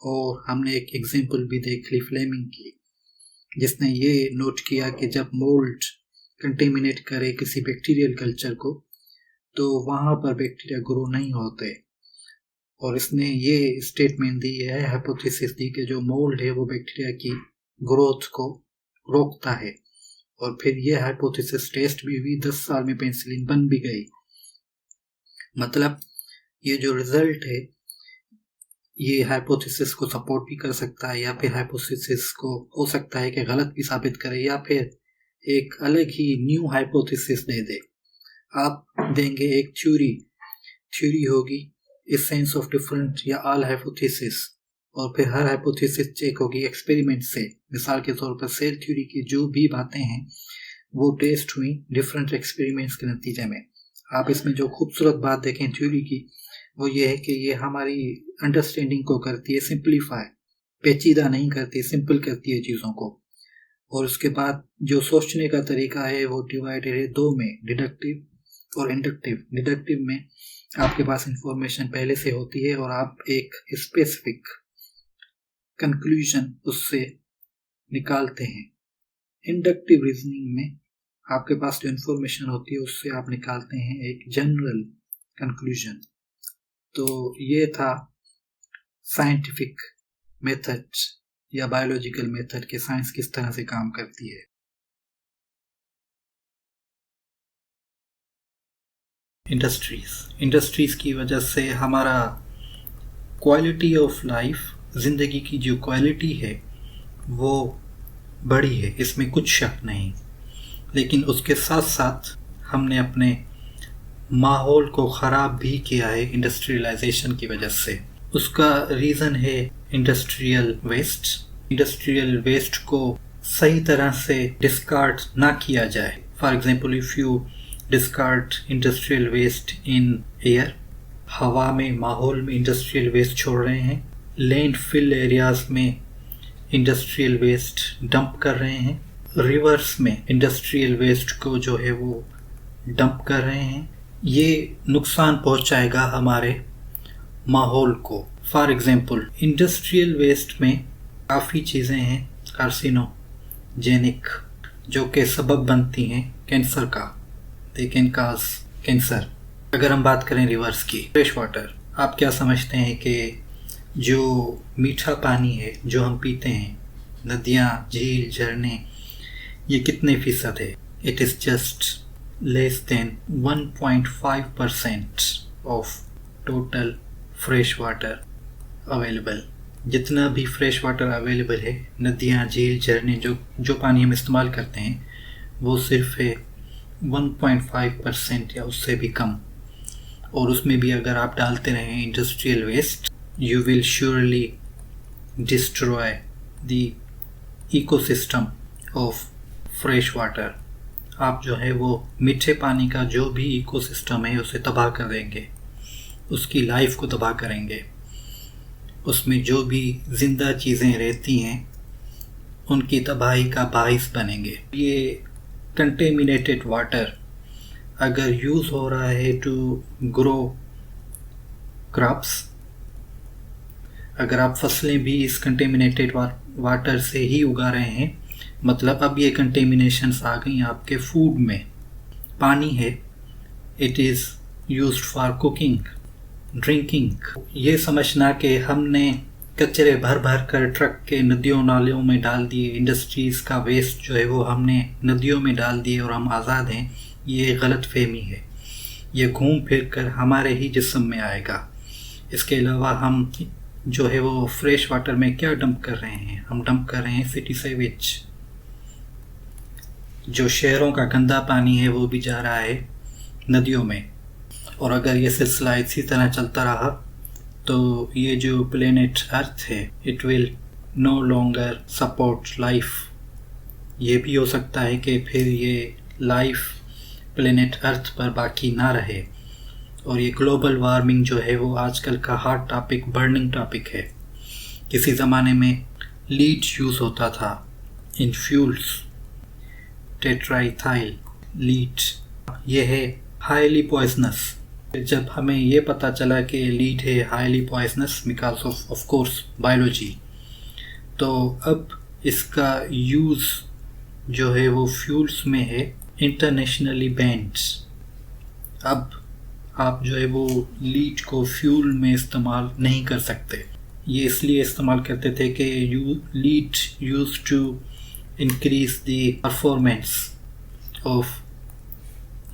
और हमने एक एग्जांपल भी देख ली फ्लेमिंग की, जिसने ये नोट किया कि जब मोल्ड कंटेमिनेट करे किसी बैक्टीरियल कल्चर को तो वहाँ पर बैक्टीरिया ग्रो नहीं होते, और इसने ये स्टेटमेंट दी है, हाइपोथेसिस दी कि जो मोल्ड है वो बैक्टीरिया की ग्रोथ को रोकता है। और फिर ये हाइपोथेसिस टेस्ट भी हुई, 10 साल में पेनिसिलिन बन भी गई। मतलब ये जो रिजल्ट है ये हाइपोथेसिस को सपोर्ट भी कर सकता है, या फिर हाइपोथेसिस को हो सकता है कि गलत भी साबित करे, या फिर एक अलग ही न्यू हाइपोथेसिस दे दे। आप देंगे एक थ्योरी होगी इस सेंस ऑफ डिफरेंट या ऑल हाइपोथेसिस, और फिर हर हाइपोथेसिस चेक होगी एक्सपेरिमेंट से। मिसाल के तौर पर सेल थ्योरी की जो भी बातें हैं वो टेस्ट हुई डिफरेंट एक्सपेरिमेंट्स के नतीजे में। आप इसमें जो खूबसूरत बात देखें थ्योरी की वो ये है कि ये हमारी अंडरस्टैंडिंग को करती है सिंप्लीफाई, पेचीदा नहीं करती, सिंपल करती है चीज़ों को। और उसके बाद जो सोचने का तरीका है वो डिवाइडेड है दो में, डिडक्टिव और इंडक्टिव। डिडक्टिव में आपके पास इंफॉर्मेशन पहले से होती है और आप एक स्पेसिफिक कंक्लूजन उससे निकालते हैं। इंडक्टिव रीजनिंग में आपके पास जो इंफॉर्मेशन होती है उससे आप निकालते हैं एक जनरल कंक्लूजन। तो ये था साइंटिफिक मेथड या बायोलॉजिकल मेथड के साइंस किस तरह से काम करती है। इंडस्ट्रीज की वजह से हमारा क्वालिटी ऑफ लाइफ, ज़िंदगी की जो क्वालिटी है वो बढ़ी है, इसमें कुछ शक नहीं। लेकिन उसके साथ साथ हमने अपने माहौल को ख़राब भी किया है इंडस्ट्रियलाइजेशन की वजह से। उसका रीज़न है इंडस्ट्रियल वेस्ट। इंडस्ट्रियल वेस्ट को सही तरह से डिस्कार्ड ना किया जाए। For example, if you discard industrial waste in air, हवा में, माहौल में इंडस्ट्रियल वेस्ट छोड़ रहे हैं, लैंडफिल एरियाज में इंडस्ट्रियल वेस्ट डंप कर रहे हैं, रिवर्स में इंडस्ट्रियल वेस्ट को जो है वो डंप कर रहे हैं, ये नुकसान पहुंचाएगा हमारे माहौल को। फॉर एग्जांपल, इंडस्ट्रियल वेस्ट में काफ़ी चीज़ें हैं कार्सिनोजेनिक जो कि सबब बनती हैं कैंसर का। They can cause cancer. अगर हम बात करें रिवर्स की, फ्रेश वाटर, आप क्या समझते हैं कि जो मीठा पानी है जो हम पीते हैं, नदियाँ, झील, झरने, ये कितने फीसद है? It is just less than 1.5% of total fresh water available. जितना भी फ्रेश वाटर अवेलेबल है, नदियाँ, झील, झरने, जो पानी हम इस्तेमाल करते हैं, वो सिर्फ है 1.5% या उससे भी कम। और उसमें भी अगर आप डालते रहें industrial waste, you will surely destroy the ecosystem of fresh water। आप जो है वो मीठे पानी का जो भी इकोसिस्टम है उसे तबाह कर देंगे, उसकी लाइफ को तबाह करेंगे। उसमें जो भी ज़िंदा चीज़ें रहती हैं उनकी तबाही का बाइस बनेंगे। ये कंटेमिनेटेड वाटर अगर यूज़ हो रहा है टू ग्रो क्रॉप्स, अगर आप फसलें भी इस कंटेमिनेटेड वाटर से ही उगा रहे हैं, मतलब अब ये कंटेमिनेशंस आ गई आपके फूड में। पानी है, it is used for cooking, drinking. ये समझना कि हमने कचरे भर भर कर ट्रक के नदियों नालियों में डाल दिए, इंडस्ट्रीज़ का वेस्ट जो है वो हमने नदियों में डाल दिए और हम आज़ाद हैं, ये गलत फहमी है। ये घूम फिर कर हमारे ही जिस्म में आएगा। इसके अलावा हम जो है वो फ्रेश वाटर में क्या डंप कर रहे हैं? हम डंप कर रहे हैं सिटी सीवेज। जो शहरों का गंदा पानी है वो भी जा रहा है नदियों में। और अगर ये सिलसिला इसी तरह चलता रहा तो ये जो प्लेनेट अर्थ है, it will no longer support life. ये भी हो सकता है कि फिर ये लाइफ प्लेनेट अर्थ पर बाकी ना रहे। और ये ग्लोबल वार्मिंग जो है वो आजकल का हॉट टॉपिक, बर्निंग टॉपिक है। किसी ज़माने में लीड यूज़ होता था इन फ्यूल्स, टेट्राइथाइल लीड। ये है हाईली पॉइजनस। जब हमें ये पता चला कि लीड है highly poisonous because of course biology, तो अब इसका यूज़ जो है वो फ्यूल्स में है इंटरनेशनली बैंड। अब आप जो है वो लीड को फ्यूल में इस्तेमाल नहीं कर सकते। ये इसलिए इस्तेमाल करते थे कि lead use to increase the performance of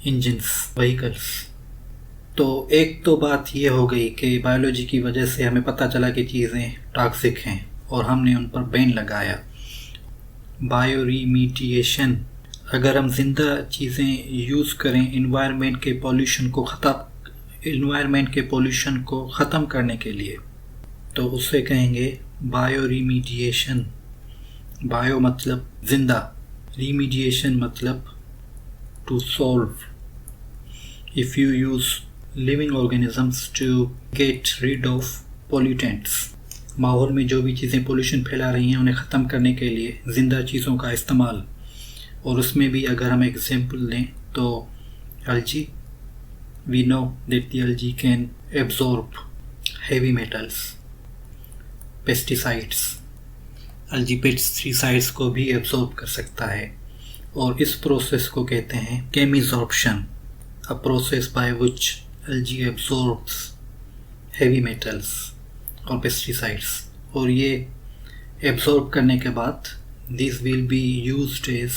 engines, vehicles. तो एक तो बात ये हो गई कि बायोलॉजी की वजह से हमें पता चला कि चीज़ें टॉक्सिक हैं और हमने उन पर बैन लगाया। बायोरीमीडिएशन, अगर हम जिंदा चीज़ें यूज़ करें इन्वायरमेंट के पोल्यूशन को ख़त्म करने के लिए, तो उससे कहेंगे बायोरीमीडिएशन। बायो मतलब जिंदा, रीमीडिएशन मतलब to solve. If you use living organisms to get rid of pollutants, माहौल में जो भी चीज़ें पोल्यूशन फैला रही हैं उन्हें ख़त्म करने के लिए ज़िंदा चीज़ों का इस्तेमाल। और उसमें भी अगर हम एग्जाम्पल लें तो अलजी, We know that the algae can absorb heavy metals, pesticides. algae pesticides को भी एब्जॉर्ब कर सकता है और इस प्रोसेस को कहते हैं chemisorption, a process by which algae absorbs heavy metals और पेस्टिसाइड्स। और ये एब्जॉर्ब करने के बाद this will be used as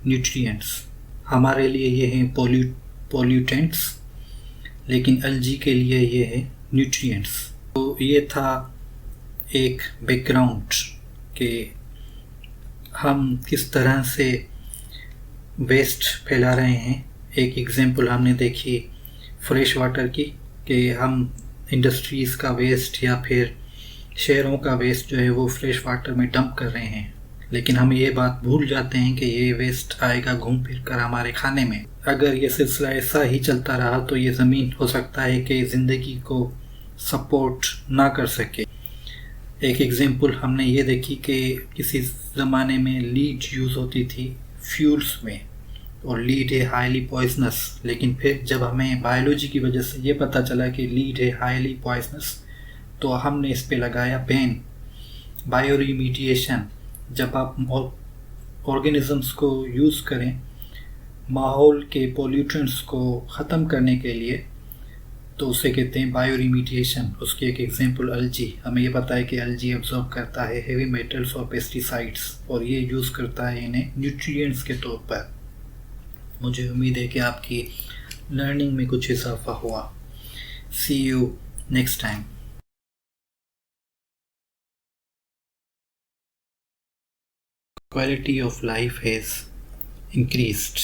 nutrients. हमारे लिए ये हैं पोल्यूटेंट्स, लेकिन algae के लिए ये है न्यूट्रिएंट्स। तो ये था एक बैकग्राउंड कि हम किस तरह से वेस्ट फैला रहे हैं। एक एग्जांपल हमने देखी फ्रेश वाटर की कि हम इंडस्ट्रीज़ का वेस्ट या फिर शहरों का वेस्ट जो है वो फ्रेश वाटर में डंप कर रहे हैं, लेकिन हम ये बात भूल जाते हैं कि ये वेस्ट आएगा घूम फिर कर हमारे खाने में। अगर ये सिलसिला ऐसा ही चलता रहा तो ये ज़मीन हो सकता है कि ज़िंदगी को सपोर्ट ना कर सके। एक एग्जांपल हमने ये देखी कि किसी ज़माने में लीड यूज़ होती थी फ्यूल्स में, और लीड है हाईली पॉइजनस, लेकिन फिर जब हमें बायोलॉजी की वजह से ये पता चला कि लीड है हाईली पॉइजनस तो हमने इस पे लगाया बैन। बायोरिमीडिएशन, जब आप ऑर्गेनिजम्स को यूज़ करें माहौल के पोल्यूटेंट्स को ख़त्म करने के लिए, तो उसे कहते हैं बायोरिमीडिएशन। उसकी एक एग्जांपल algae। हमें ये पता है कि algae एब्जॉर्ब करता है हेवी मेटल्स और पेस्टिसाइड्स और ये यूज़ करता है इन्हें न्यूट्रिएंट्स के तौर पर। मुझे उम्मीद है कि आपकी लर्निंग में कुछ इजाफा हुआ। See you next time. Quality of life has increased.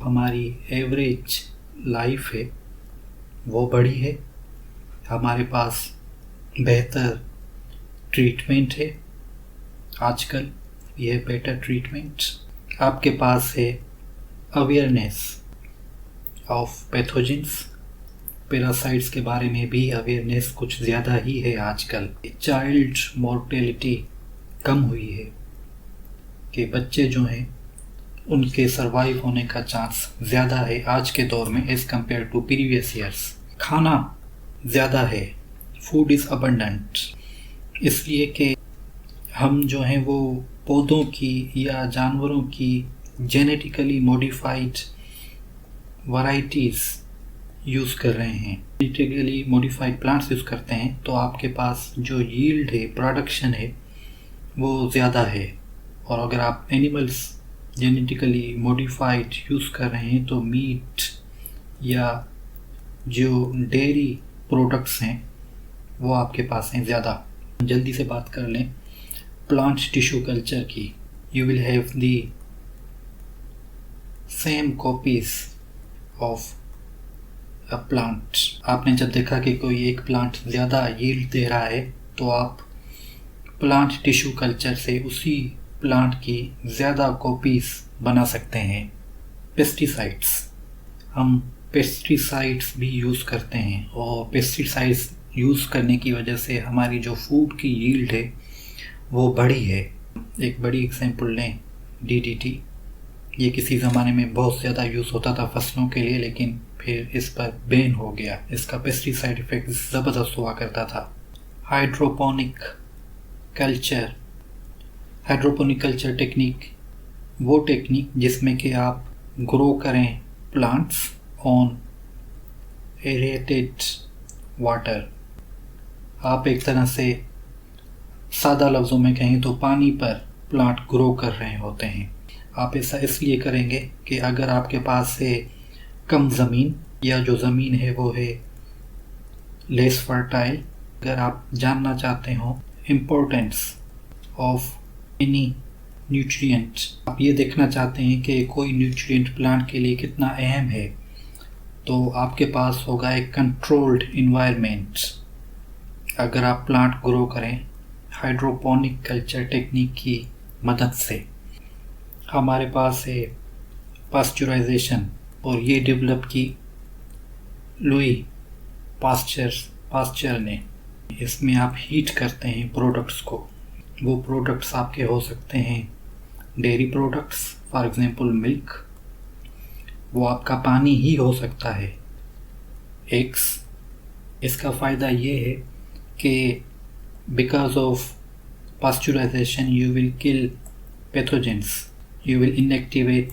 हमारी एवरेज लाइफ है वो बढ़ी है, हमारे पास बेहतर ट्रीटमेंट है आजकल, यह बेटर ट्रीटमेंट। आपके पास है अवेयरनेस ऑफ पैथोजेंस, पैरासाइट्स के बारे में भी अवेयरनेस कुछ ज़्यादा ही है आजकल। चाइल्ड मोर्टेलिटी कम हुई है कि बच्चे जो हैं उनके सरवाइव होने का चांस ज़्यादा है आज के दौर में as compared to previous years. खाना ज़्यादा है, फूड इज़ अबंडेंट, इसलिए कि हम जो हैं वो पौधों की या जानवरों की जेनेटिकली मॉडिफाइड वैराइटीज़ यूज़ कर रहे हैं, जेनेटिकली मॉडिफाइड प्लांट्स यूज़ करते हैं, तो आपके पास जो यील्ड है, प्रोडक्शन है, वो ज़्यादा है। और अगर आप एनिमल्स जेनेटिकली मॉडिफाइड यूज़ कर रहे हैं तो मीट या जो डेयरी प्रोडक्ट्स हैं वो आपके पास हैं ज़्यादा। जल्दी से बात कर लें प्लांट टिश्यू कल्चर की। You will have the same copies of a plant. आपने जब देखा कि कोई एक प्लांट ज़्यादा यील्ड दे रहा है तो आप प्लांट टिश्यू कल्चर से उसी प्लांट की ज़्यादा कॉपीज़ बना सकते हैं। पेस्टिसाइड्स, हम पेस्टिसाइड्स भी यूज़ करते हैं और पेस्टिसाइड्स यूज़ करने की वजह से हमारी जो फूड की यील्ड है वो बढ़ी है। एक बड़ी एग्जांपल लें DDT। ये किसी ज़माने में बहुत ज़्यादा यूज़ होता था फसलों के लिए, लेकिन फिर इस पर बैन हो गया। इसका पेस्टिसाइड इफेक्ट ज़बरदस्त हुआ करता था। हाइड्रोपोनिक कल्चर टेक्निक, वो टेक्निक जिसमें कि आप ग्रो करें प्लांट्स ऑन एरेटेड वाटर। आप एक तरह से सादा लफ्ज़ों में कहें तो पानी पर प्लांट ग्रो कर रहे होते हैं। आप ऐसा इसलिए करेंगे कि अगर आपके पास है कम ज़मीन या जो ज़मीन है वो है लेस फर्टाइल, अगर आप जानना चाहते हो इम्पोर्टेंस ऑफ एनी न्यूट्रिएंट, आप ये देखना चाहते हैं कि कोई न्यूट्रिएंट प्लांट के लिए कितना अहम है, तो आपके पास होगा एक कंट्रोल्ड इन्वायरमेंट। अगर आप प्लांट ग्रो करें हाइड्रोपोनिक कल्चर टेक्निक की मदद से। हमारे पास है पास्चराइजेशन, और ये डेवलप की लुई पास्चर ने। इसमें आप हीट करते हैं प्रोडक्ट्स को। वो प्रोडक्ट्स आपके हो सकते हैं dairy products, for example milk, वो आपका पानी ही हो सकता है। एग्स, इसका फ़ायदा ये है कि because of pasteurisation you will kill pathogens, you will inactivate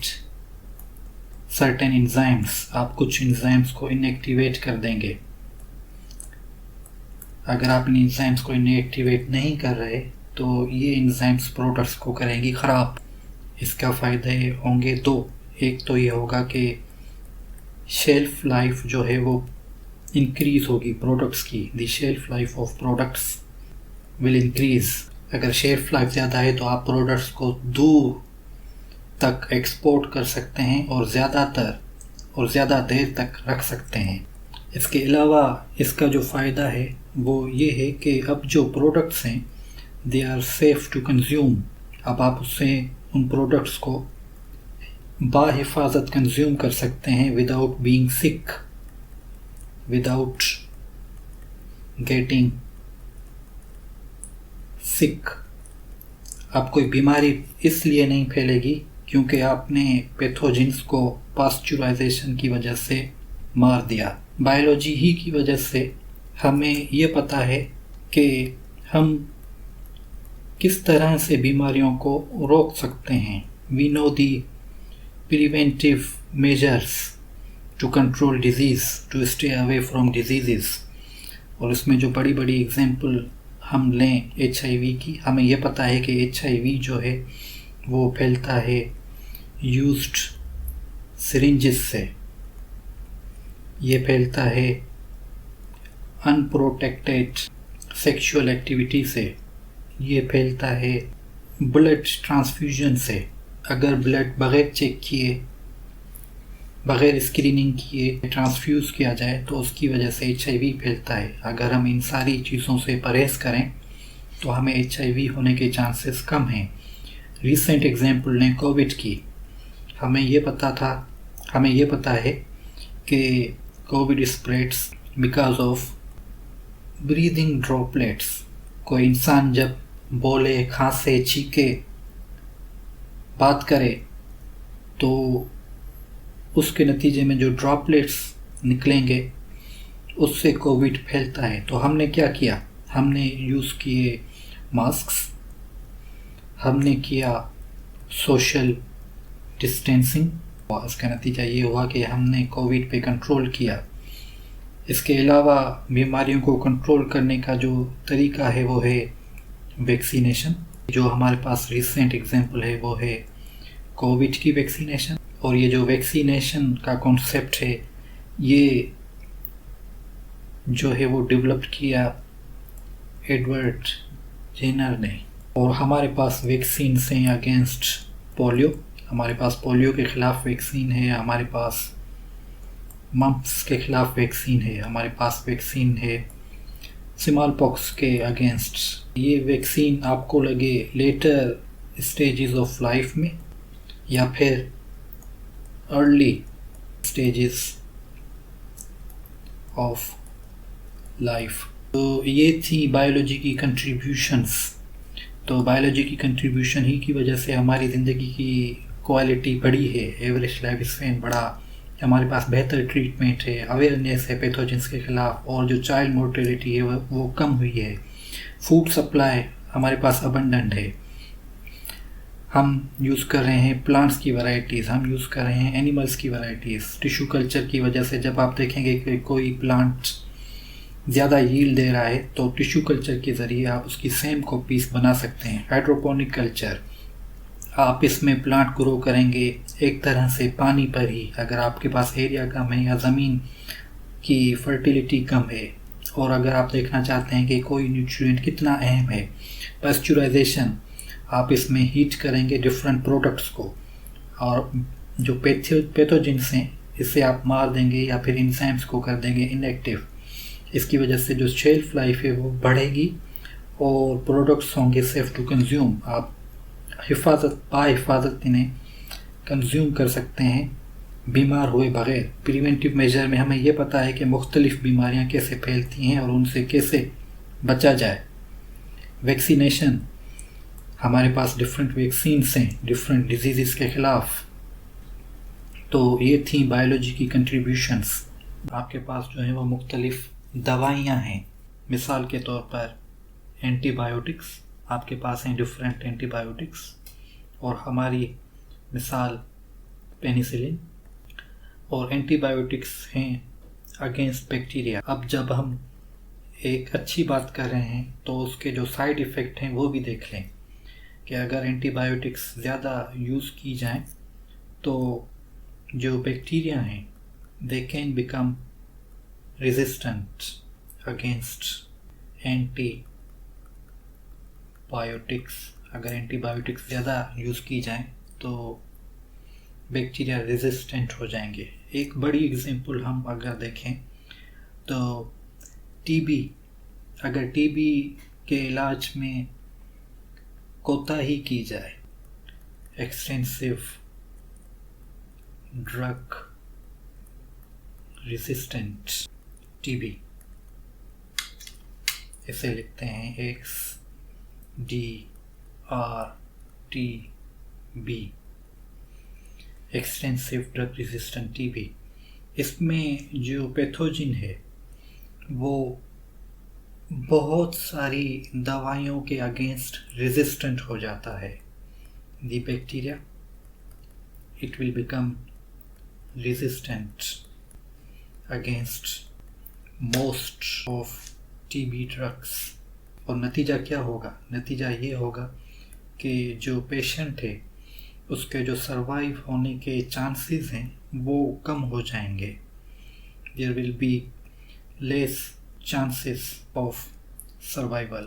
certain enzymes, आप कुछ इंजाइम्स को इनएक्टिवेट कर देंगे। अगर आप इन इंजाइम्स को इनएक्टिवेट नहीं कर रहे तो ये इंजाइम्स प्रोडक्ट्स को करेंगी ख़राब। इसका फ़ायदे होंगे दो। एक तो ये होगा कि शेल्फ लाइफ जो है वो इंक्रीज़ होगी प्रोडक्ट्स की, the shelf life of products will increase. अगर शेल्फ लाइफ ज़्यादा है तो आप प्रोडक्ट्स को दूर तक एक्सपोर्ट कर सकते हैं और ज़्यादा देर तक रख सकते हैं। इसके अलावा इसका जो फ़ायदा है वो ये है कि अब जो प्रोडक्ट्स हैं they are safe to consume. अब आप उससे उन प्रोडक्ट्स को बाहिफाजत कंज्यूम कर सकते हैं विदाउट बीइंग सिक, विदाउट गेटिंग सिक। अब कोई बीमारी इसलिए नहीं फैलेगी क्योंकि आपने पैथोजेंस को पास्चुराइजेशन की वजह से मार दिया। बायोलॉजी ही की वजह से हमें ये पता है कि हम किस तरह से बीमारियों को रोक सकते हैं। We know the preventive measures to control disease, to stay away from disease. और इसमें जो बड़ी बड़ी एग्जांपल हम लें HIV की, हमें यह पता है कि HIV जो है वो फैलता है यूज्ड सिरिंजेस से, ये फैलता है अनप्रोटेक्टेड सेक्सुअल एक्टिविटी से, ये फैलता है ब्लड ट्रांसफ्यूजन से। अगर ब्लड बग़ैर चेक किए, बग़ैर स्क्रीनिंग किए ट्रांसफ्यूज़ किया जाए तो उसकी वजह से HIV फैलता है। अगर हम इन सारी चीज़ों से परहेज़ करें तो हमें HIV होने के चांसेस कम हैं। रिसेंट एग्जांपल ने कोविड की, हमें ये पता है कि Covid spreads because of breathing droplets. कोई इंसान जब बोले, खांसे, छींके, बात करे तो उसके नतीजे में जो ड्रॉपलेट्स निकलेंगे उससे कोविड फैलता है। तो हमने क्या किया? हमने यूज़ किए मास्क्स, हमने किया सोशल डिस्टेंसिंग और इसका नतीजा ये हुआ कि हमने कोविड पे कंट्रोल किया। इसके अलावा बीमारियों को कंट्रोल करने का जो तरीका है वो है वैक्सीनेशन। जो हमारे पास रिसेंट एग्जांपल है वो है कोविड की वैक्सीनेशन। और ये जो वैक्सीनेशन का कॉन्सेप्ट है ये जो है वो डेवलप किया एडवर्ड जेनर ने। और हमारे पास वैक्सीन हैं अगेंस्ट पोलियो, हमारे पास पोलियो के ख़िलाफ़ वैक्सीन है, हमारे पास मम्प्स के ख़िलाफ़ वैक्सीन है, हमारे पास वैक्सीन है स्मॉल पॉक्स के अगेंस्ट। ये वैक्सीन आपको लगे लेटर स्टेजेस ऑफ लाइफ में या फिर अर्ली स्टेजेस ऑफ लाइफ। तो ये थी बायोलॉजी की कंट्रीब्यूशंस। तो बायोलॉजी की कंट्रीब्यूशन ही की वजह से हमारी ज़िंदगी की क्वालिटी बढ़ी है, एवरेज लाइफ स्पैन बढ़ा, हमारे पास बेहतर ट्रीटमेंट है, अवेयरनेस है पैथोजेंस के ख़िलाफ़, और जो चाइल्ड मोर्टेलिटी है वो कम हुई है। फूड सप्लाई हमारे पास अबंडेंट है, हम यूज़ कर रहे हैं प्लांट्स की वैरायटीज़, हम यूज़ कर रहे हैं एनिमल्स की वैरायटीज़। टिश्यू कल्चर की वजह से जब आप देखेंगे कि कोई प्लांट ज़्यादा यील्ड दे रहा है तो टिश्यू कल्चर के ज़रिए आप उसकी सेम कॉपीज़ बना सकते हैं। हाइड्रोपोनिक कल्चर, आप इसमें प्लांट ग्रो करेंगे एक तरह से पानी पर ही। अगर आपके पास एरिया कम है या ज़मीन की फर्टिलिटी कम है, और अगर आप देखना चाहते हैं कि कोई न्यूट्रिएंट कितना अहम है, पास्चुराइजेशन, आप इसमें हीट करेंगे डिफरेंट प्रोडक्ट्स को, और जो पैथोजेंस हैं इसे आप मार देंगे या फिर इंजाइम्स को कर देंगे इनएक्टिव। इसकी वजह से जो शेल्फ लाइफ है वो बढ़ेगी और प्रोडक्ट्स होंगे सेफ़ टू कंज्यूम। आप बाहिफाजत इन्हें कंज्यूम कर सकते हैं बीमार हुए बगैर। प्रिवेंटिव मेजर में हमें यह पता है कि मुख्तलिफ़ बीमारियां कैसे फैलती हैं और उनसे कैसे बचा जाए। वैक्सीनेशन, हमारे पास डिफरेंट वैक्सीन्स हैं डिफरेंट डिजीज़ के ख़िलाफ़। तो ये थी बायोलॉजी की कंट्रीब्यूशंस। आपके पास जो है वो मुख्तलिफ दवाइयाँ हैं। मिसाल के तौर पर एंटीबायोटिक्स, आपके पास हैं डिफरेंट एंटीबायोटिक्स, और हमारी मिसाल पेनिसिलिन। और एंटीबायोटिक्स हैं अगेंस्ट बैक्टीरिया। अब जब हम एक अच्छी बात कर रहे हैं तो उसके जो साइड इफ़ेक्ट हैं वो भी देख लें कि अगर एंटीबायोटिक्स ज़्यादा यूज़ की जाएं तो जो बैक्टीरिया हैं they can become resistant against antibiotics. अगर एंटीबायोटिक्स ज़्यादा यूज़ की जाएं तो बैक्टीरिया रेजिस्टेंट हो जाएंगे। एक बड़ी एग्जांपल हम अगर देखें तो टीबी, अगर टीबी के इलाज में कोताही की जाए, एक्सटेंसिव ड्रग रेसिस्टेंट टीबी, इसे लिखते हैं XDRTB, extensive drug resistant TB. इसमें जो पैथोजन है वो बहुत सारी दवाइयों के अगेंस्ट रेजिस्टेंट हो जाता है। The bacteria it will become resistant against most of TB drugs. और नतीजा क्या होगा? नतीजा ये होगा कि जो पेशेंट है उसके जो सरवाइव होने के चांसेस हैं वो कम हो जाएंगे। There will be less chances of survival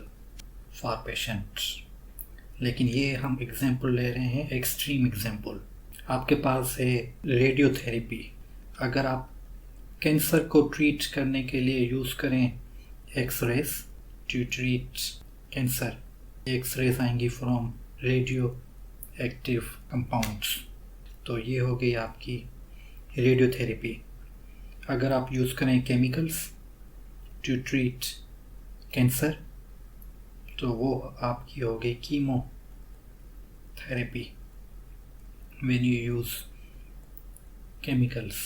for patients। लेकिन ये हम एग्जाम्पल ले रहे हैं, एक्सट्रीम एग्जाम्पल। आपके पास है रेडियोथेरेपी। अगर आप कैंसर को ट्रीट करने के लिए यूज़ करें X-rays to treat cancer, X-rays आएंगी फ्रॉम रेडियो एक्टिव कंपाउंड्स, तो ये हो गई आपकी रेडियोथेरेपी। अगर आप यूज़ करें केमिकल्स टू ट्रीट कैंसर तो वो आपकी हो गई chemotherapy, when you use chemicals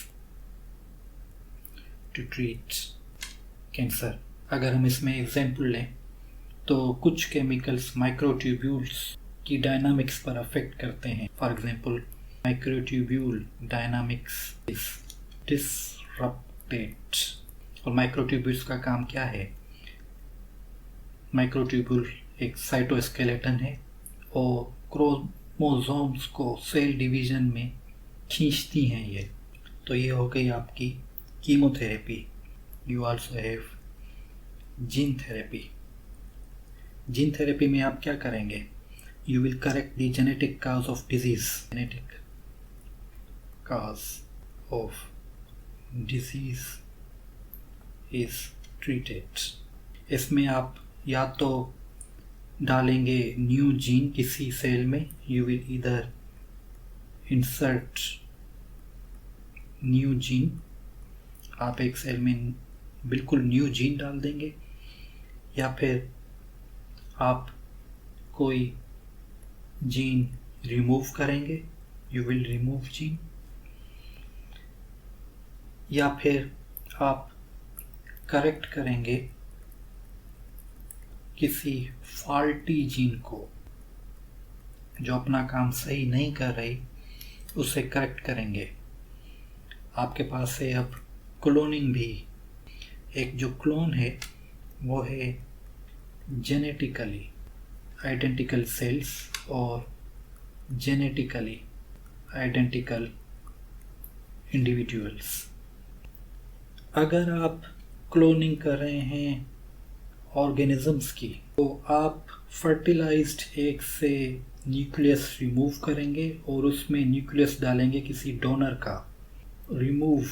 to treat cancer. अगर हम इसमें एग्जाम्पल लें तो कुछ केमिकल्स माइक्रोट्यूब्यूल्स की डायनामिक्स पर अफेक्ट करते हैं। For example microtubule dynamics is disrupted. और माइक्रोट्यूब्यूल्स का काम क्या है? माइक्रोट्यूब्यूल एक साइटोस्केलेटन है और क्रोमोसोम्स को सेल डिवीजन में खींचती हैं ये। तो ये हो गई आपकी chemotherapy. You also have gene therapy. Gene therapy में आप क्या करेंगे? You will correct the genetic cause of disease. Genetic cause of disease is treated। इसमें आप या तो डालेंगे न्यू जीन किसी सेल में, यू विल इधर इंसर्ट न्यू जीन, आप एक सेल में बिल्कुल न्यू जीन डाल देंगे, या फिर आप कोई जीन रिमूव करेंगे, यू विल रिमूव जीन, या फिर आप करेक्ट करेंगे किसी फॉल्टी जीन को जो अपना काम सही नहीं कर रही, उसे करेक्ट करेंगे। आपके पास है अब क्लोनिंग भी। एक जो क्लोन है वो है जेनेटिकली आइडेंटिकल सेल्स और जेनेटिकली आइडेंटिकल इंडिविजुअल्स। अगर आप क्लोनिंग कर रहे हैं ऑर्गेनिजम्स की तो आप फर्टिलाइज्ड एग से न्यूक्लियस रिमूव करेंगे और उसमें न्यूक्लियस डालेंगे किसी डोनर का। Remove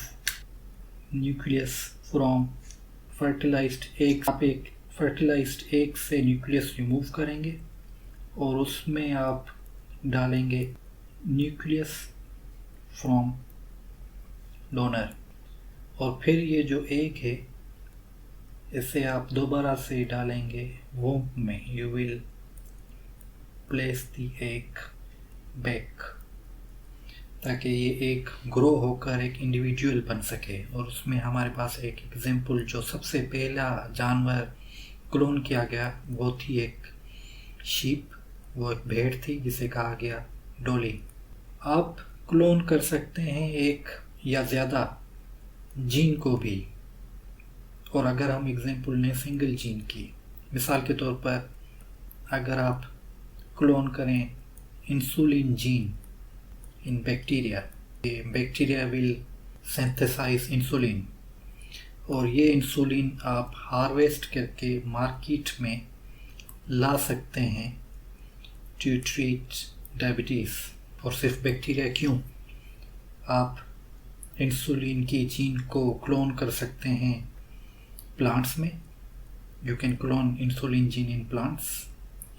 nucleus from fertilised egg. आप एक फर्टिलाइज्ड एग से न्यूक्लियस रिमूव करेंगे और उसमें आप डालेंगे न्यूक्लियस फ्रॉम डोनर, और फिर ये जो एग है इसे आप दोबारा से डालेंगे वोम्ब में। You will place the egg back ताकि ये एक ग्रो होकर एक इंडिविजुअल बन सके। और उसमें हमारे पास एक एग्जाम्पल, जो सबसे पहला जानवर क्लोन किया गया वो थी एक शीप, वो एक भेड़ थी जिसे कहा गया डॉली। आप क्लोन कर सकते हैं एक या ज़्यादा जीन को भी। और अगर हम एग्जाम्पल लें सिंगल जीन की, मिसाल के तौर पर अगर आप क्लोन करें insulin gene in bacteria, bacteria will synthesise insulin, और ये इंसुलिन आप हार्वेस्ट करके मार्केट में ला सकते हैं टू ट्रीट डायबिटीज़। और सिर्फ बैक्टीरिया क्यों, आप इंसुलिन की जीन को क्लोन कर सकते हैं प्लांट्स में। You can clone insulin gene in plants,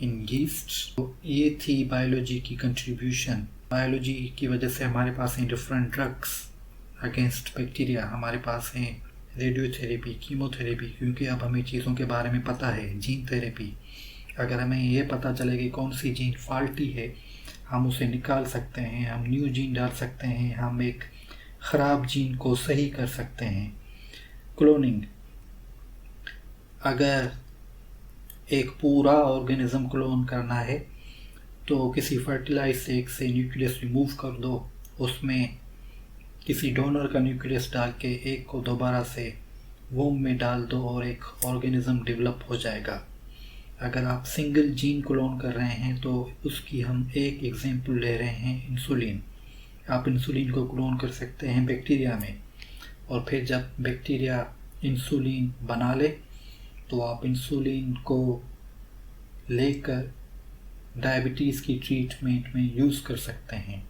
in yeast. तो ये थी बायोलॉजी की कंट्रीब्यूशन। बायोलॉजी की वजह से हमारे पास हैं डिफरेंट ड्रग्स अगेंस्ट बैक्टीरिया, हमारे पास हैं रेडियोथेरेपी, कीमोथेरेपी, क्योंकि अब हमें चीज़ों के बारे में पता है। जीन थेरेपी, अगर हमें ये पता चले कि कौन सी जीन फॉल्टी है, हम उसे निकाल सकते हैं, हम न्यू जीन डाल सकते हैं, हम एक ख़राब जीन को सही कर सकते हैं। क्लोनिंग, अगर एक पूरा ऑर्गेनिज्म क्लोन करना है तो किसी फर्टिलाइज एग से न्यूक्लियस रिमूव कर दो, उसमें किसी डोनर का न्यूक्लियस डाल के एग को दोबारा से वोम में डाल दो और एक ऑर्गेनिज्म डेवलप हो जाएगा। अगर आप सिंगल जीन क्लोन कर रहे हैं तो उसकी हम एक एग्जांपल ले रहे हैं इंसुलिन। आप इंसुलिन को क्लोन कर सकते हैं बैक्टीरिया में, और फिर जब बैक्टीरिया इंसुलिन बना ले तो आप इंसुलिन को लेकर डायबिटीज़ की ट्रीटमेंट में यूज़ कर सकते हैं।